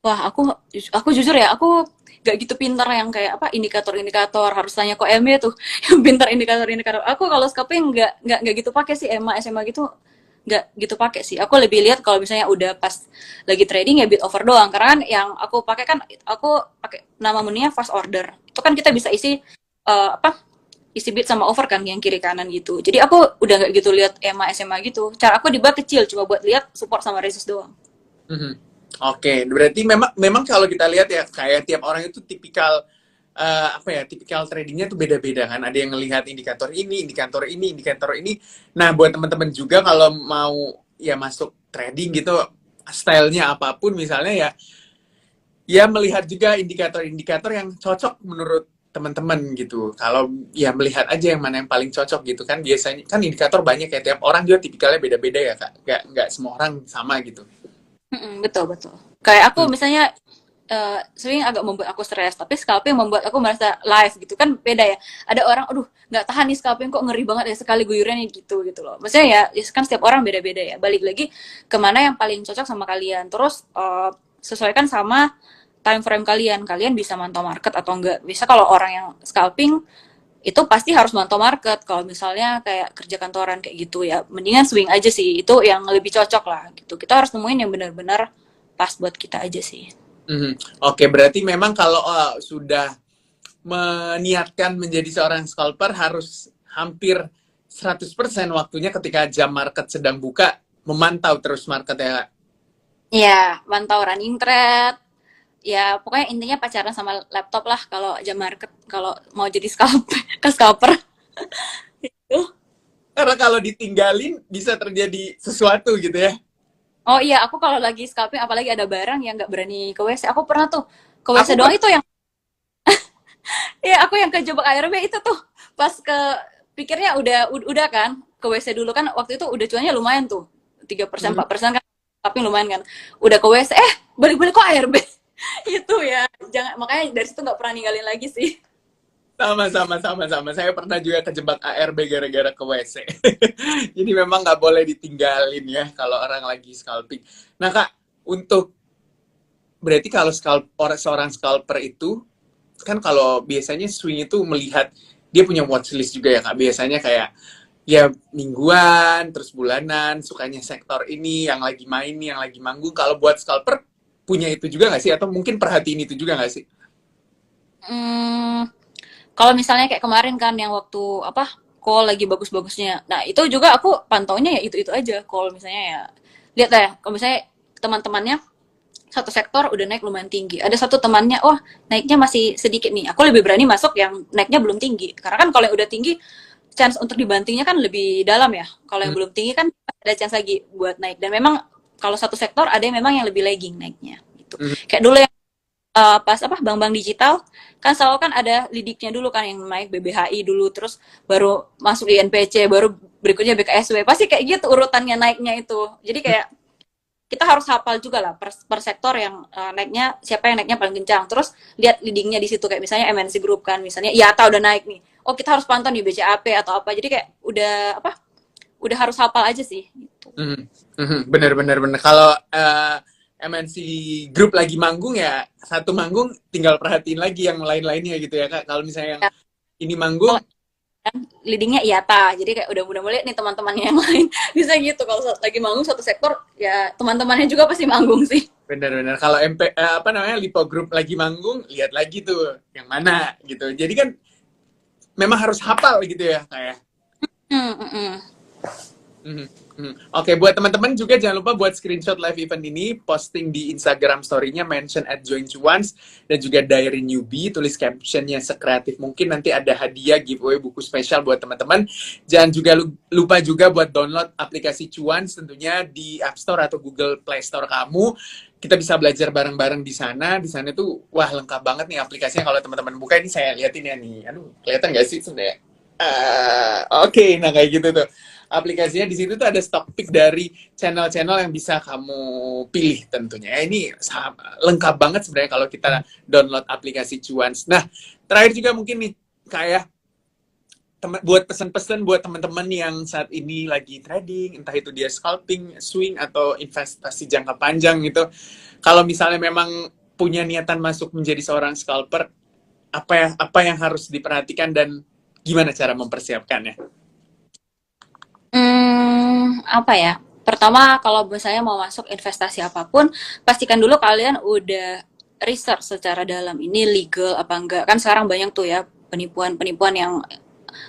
Wah, aku jujur ya, aku gak gitu pintar yang kayak apa indikator-indikator harus tanya kok MB tuh yang pintar indikator-indikator. Aku kalau scoping nggak gitu pakai sih EMA SMA gitu nggak gitu pakai sih. Aku lebih lihat kalau misalnya udah pas lagi trading ya bid over doang. Karena kan yang aku pakai nama menunya fast order. Itu kan kita bisa isi bid sama over kan yang kiri kanan gitu. Jadi aku udah nggak gitu lihat EMA SMA gitu. Cara aku di bar kecil cuma buat lihat support sama resist doang. Mhm. Oke, berarti memang memang kalau kita lihat ya kayak tiap orang itu tipikal apa ya, tipikal tradingnya tuh beda-beda kan. Ada yang ngelihat indikator ini, indikator ini, indikator ini. Nah, buat teman-teman juga kalau mau ya masuk trading gitu, stylenya apapun misalnya ya, ya melihat juga indikator-indikator yang cocok menurut teman-teman gitu. Kalau ya melihat aja yang mana yang paling cocok gitu kan. Biasanya kan indikator banyak ya, tiap orang juga tipikalnya beda-beda ya Kak. Nggak semua orang sama gitu. Betul betul. Kayak aku Hmm. misalnya swing agak membuat aku stres, tapi scalping membuat aku merasa live gitu kan beda ya. Ada orang, aduh nggak tahan nih scalping kok ngeri banget ya sekali guyurannya gitu loh. Maksudnya ya kan setiap orang beda-beda ya. Balik lagi kemana yang paling cocok sama kalian. Terus sesuaikan sama time frame kalian. Kalian bisa mantau market atau enggak. Bisa kalau orang yang scalping itu pasti harus mantau market. Kalau misalnya kayak kerja kantoran kayak gitu ya, mendingan swing aja sih. Itu yang lebih cocok lah gitu. Kita harus nemuin yang benar-benar pas buat kita aja sih. Mhm. Oke, berarti memang kalau sudah meniatkan menjadi seorang scalper harus hampir 100% waktunya ketika jam market sedang buka memantau terus market ya Kak. Ya, mantau running trade. Ya, pokoknya intinya pacaran sama laptop lah kalau jam market, kalau mau jadi scalper, ke scalper. Karena kalau ditinggalin bisa terjadi sesuatu gitu ya. Oh iya, aku kalau lagi scalping, apalagi ada barang yang nggak berani ke WC. Aku pernah tuh ke WC Aku doang pernah. itu yang, ya aku yang kejebak ARB itu tuh pas pikirnya udah kan ke WC dulu kan waktu itu udah cuannya lumayan tuh 3% Mhm. 4% kan tapi lumayan kan udah ke WC balik-balik kok ARB itu ya jangan makanya dari situ nggak pernah ninggalin lagi sih. Sama. Saya pernah juga kejebak ARB gara-gara ke WC. Jadi memang nggak boleh ditinggalin ya kalau orang lagi scalping. Nah Kak, untuk berarti kalau seorang scalper itu kan kalau biasanya swing itu melihat dia punya watchlist juga ya Kak. Biasanya kayak ya mingguan, terus bulanan, sukanya sektor ini, yang lagi main nih, yang lagi manggung. Kalau buat scalper punya itu juga nggak sih? Atau mungkin perhatiin itu juga nggak sih? Hmm, kalau misalnya kayak kemarin kan yang waktu apa call lagi bagus-bagusnya. Nah, itu juga aku pantaunya ya itu-itu aja. Kalau misalnya ya lihat ya, kalau misalnya teman-temannya satu sektor udah naik lumayan tinggi. Ada satu temannya, wah naiknya masih sedikit nih. Aku lebih berani masuk yang naiknya belum tinggi. Karena kan kalau yang udah tinggi, chance untuk dibantingnya kan lebih dalam ya. Kalau yang Hmm. belum tinggi kan ada chance lagi buat naik. Dan memang kalau satu sektor ada yang memang yang lebih lagging naiknya. Gitu. Hmm. Kayak dulu yang pas apa bank-bank digital kan selalu kan ada lidiknya dulu kan yang naik BBHI dulu terus baru masuk INPC baru berikutnya BKSW pasti kayak gitu urutannya naiknya itu jadi kayak kita harus hafal juga lah per sektor yang naiknya siapa yang naiknya paling kencang terus lihat leadingnya di situ kayak misalnya MNC Group kan misalnya IATA udah naik nih oh kita harus pantau nih BCAP atau apa jadi kayak udah harus hafal aja sih gitu. Mhm, mhm, bener bener bener. Kalau MNC Group lagi manggung ya satu manggung tinggal perhatiin lagi yang lain-lainnya gitu ya Kak. Kalau misalnya yang Ya, ini kalau manggung, kan leadingnya IATA jadi kayak udah mulai nih teman-temannya yang lain bisa gitu kalau lagi manggung satu sektor ya teman-temannya juga pasti manggung sih. bener-bener. Kalau apa namanya Lipo Group lagi manggung, lihat lagi tuh yang mana gitu. Jadi kan memang harus hafal gitu ya kayak. Hmm, hmm, hmm. Mhm, mhm. Oke, buat teman-teman juga jangan lupa buat screenshot live event ini, posting di Instagram story-nya, mention @joincuans, dan juga diary newbie, tulis captionnya sekreatif mungkin, nanti ada hadiah giveaway buku spesial buat teman-teman. Jangan juga lupa juga buat download aplikasi Cuans tentunya di App Store atau Google Play Store kamu. Kita bisa belajar bareng-bareng di sana. Di sana tuh, wah lengkap banget nih aplikasinya. Kalau teman-teman buka ini saya liatin ya nih. Aduh, kelihatan nggak sih sebenarnya? Oke, nah kayak gitu tuh aplikasinya di situ tuh ada stock pick dari channel-channel yang bisa kamu pilih tentunya. Ini lengkap banget sebenarnya kalau kita download aplikasi Cuans. Nah, terakhir juga mungkin nih kayak buat pesan-pesan buat teman-teman yang saat ini lagi trading, entah itu dia scalping, swing atau investasi jangka panjang gitu. Kalau misalnya memang punya niatan masuk menjadi seorang scalper, apa yang harus diperhatikan dan gimana cara mempersiapkannya? Apa ya? Pertama, kalau misalnya mau masuk investasi apapun, pastikan dulu kalian udah research secara dalam. Ini legal apa enggak? Kan sekarang banyak tuh ya penipuan-penipuan yang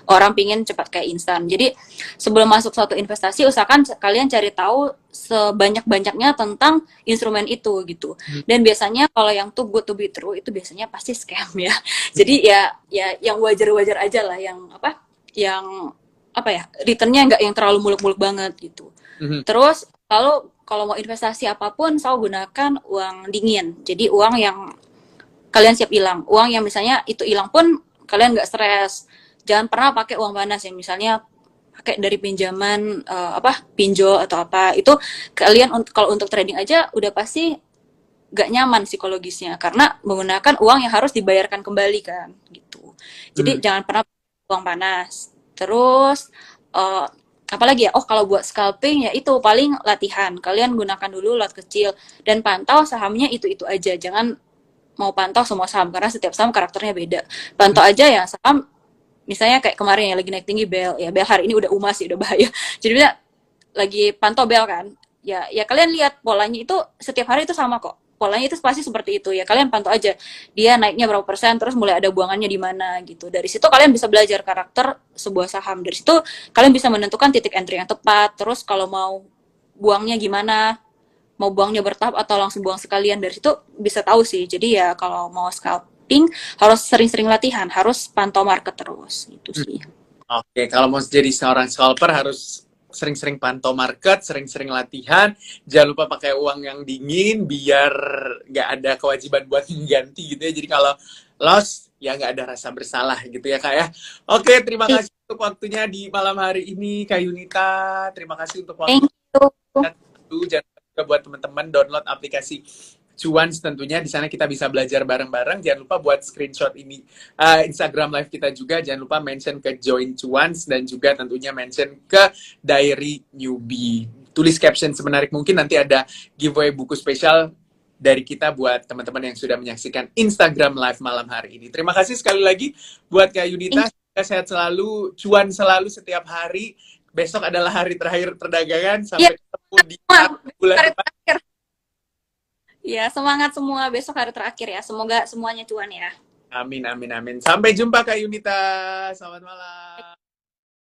orang pingin cepat kayak instan. Jadi sebelum masuk suatu investasi, usahakan kalian cari tahu sebanyak-banyaknya tentang instrumen itu gitu. Dan biasanya kalau yang too good to be true itu biasanya pasti scam ya. Jadi ya yang wajar-wajar aja lah, yang apa ya returnnya nggak yang terlalu muluk-muluk banget gitu. Mhm. Terus kalau mau investasi apapun, selalu gunakan uang dingin. Jadi uang yang kalian siap hilang. Uang yang misalnya itu hilang pun kalian nggak stres. Jangan pernah pakai uang panas yang misalnya pakai dari pinjaman pinjol atau apa. Itu kalian kalau untuk trading aja udah pasti gak nyaman psikologisnya karena menggunakan uang yang harus dibayarkan kembali kan gitu. Jadi jangan pernah uang panas. Terus apalagi ya? Oh, kalau buat scalping ya itu paling latihan. Kalian gunakan dulu lot kecil dan pantau sahamnya itu-itu aja. Jangan mau pantau semua saham karena setiap saham karakternya beda. Pantau aja ya saham misalnya kayak kemarin ya lagi naik tinggi Bel. Ya Bel hari ini udah umas sih udah bahaya. Jadi lagi pantau Bel kan. Ya kalian lihat polanya itu setiap hari itu sama kok. Polanya itu pasti seperti itu ya. Kalian pantau aja dia naiknya berapa persen, terus mulai ada buangannya di mana gitu. Dari situ kalian bisa belajar karakter sebuah saham. Dari situ kalian bisa menentukan titik entry yang tepat. Terus kalau mau buangnya gimana, mau buangnya bertahap atau langsung buang sekalian, dari situ bisa tahu sih. Jadi ya kalau mau scalping harus sering-sering latihan, harus pantau market terus gitu sih. Oke, kalau mau jadi seorang scalper harus sering-sering pantau market, sering-sering latihan. Jangan lupa pakai uang yang dingin biar nggak ada kewajiban buat mengganti gitu ya. Jadi kalau loss ya nggak ada rasa bersalah gitu ya Kak ya. Oke, terima kasih untuk waktunya di malam hari ini Kak Yunita. Terima kasih untuk waktu. Thank you. Jangan lupa juga buat teman-teman download aplikasi Cuans tentunya. Di sana kita bisa belajar bareng-bareng. Jangan lupa buat screenshot ini Instagram live kita juga. Jangan lupa mention ke Join Cuans dan juga tentunya mention ke Diary Newbie. Tulis caption semenarik mungkin, nanti ada giveaway buku spesial dari kita buat teman-teman yang sudah menyaksikan Instagram Live malam hari ini. Terima kasih sekali lagi buat Kak Yunita. Sehat selalu, cuan selalu setiap hari. Besok adalah hari terakhir perdagangan. Sampai ketemu di bulan depan. Ya, semangat semua. Besok hari terakhir ya. Semoga semuanya cuan ya. Amin, amin, amin. Sampai jumpa Kak Yunita. Selamat malam.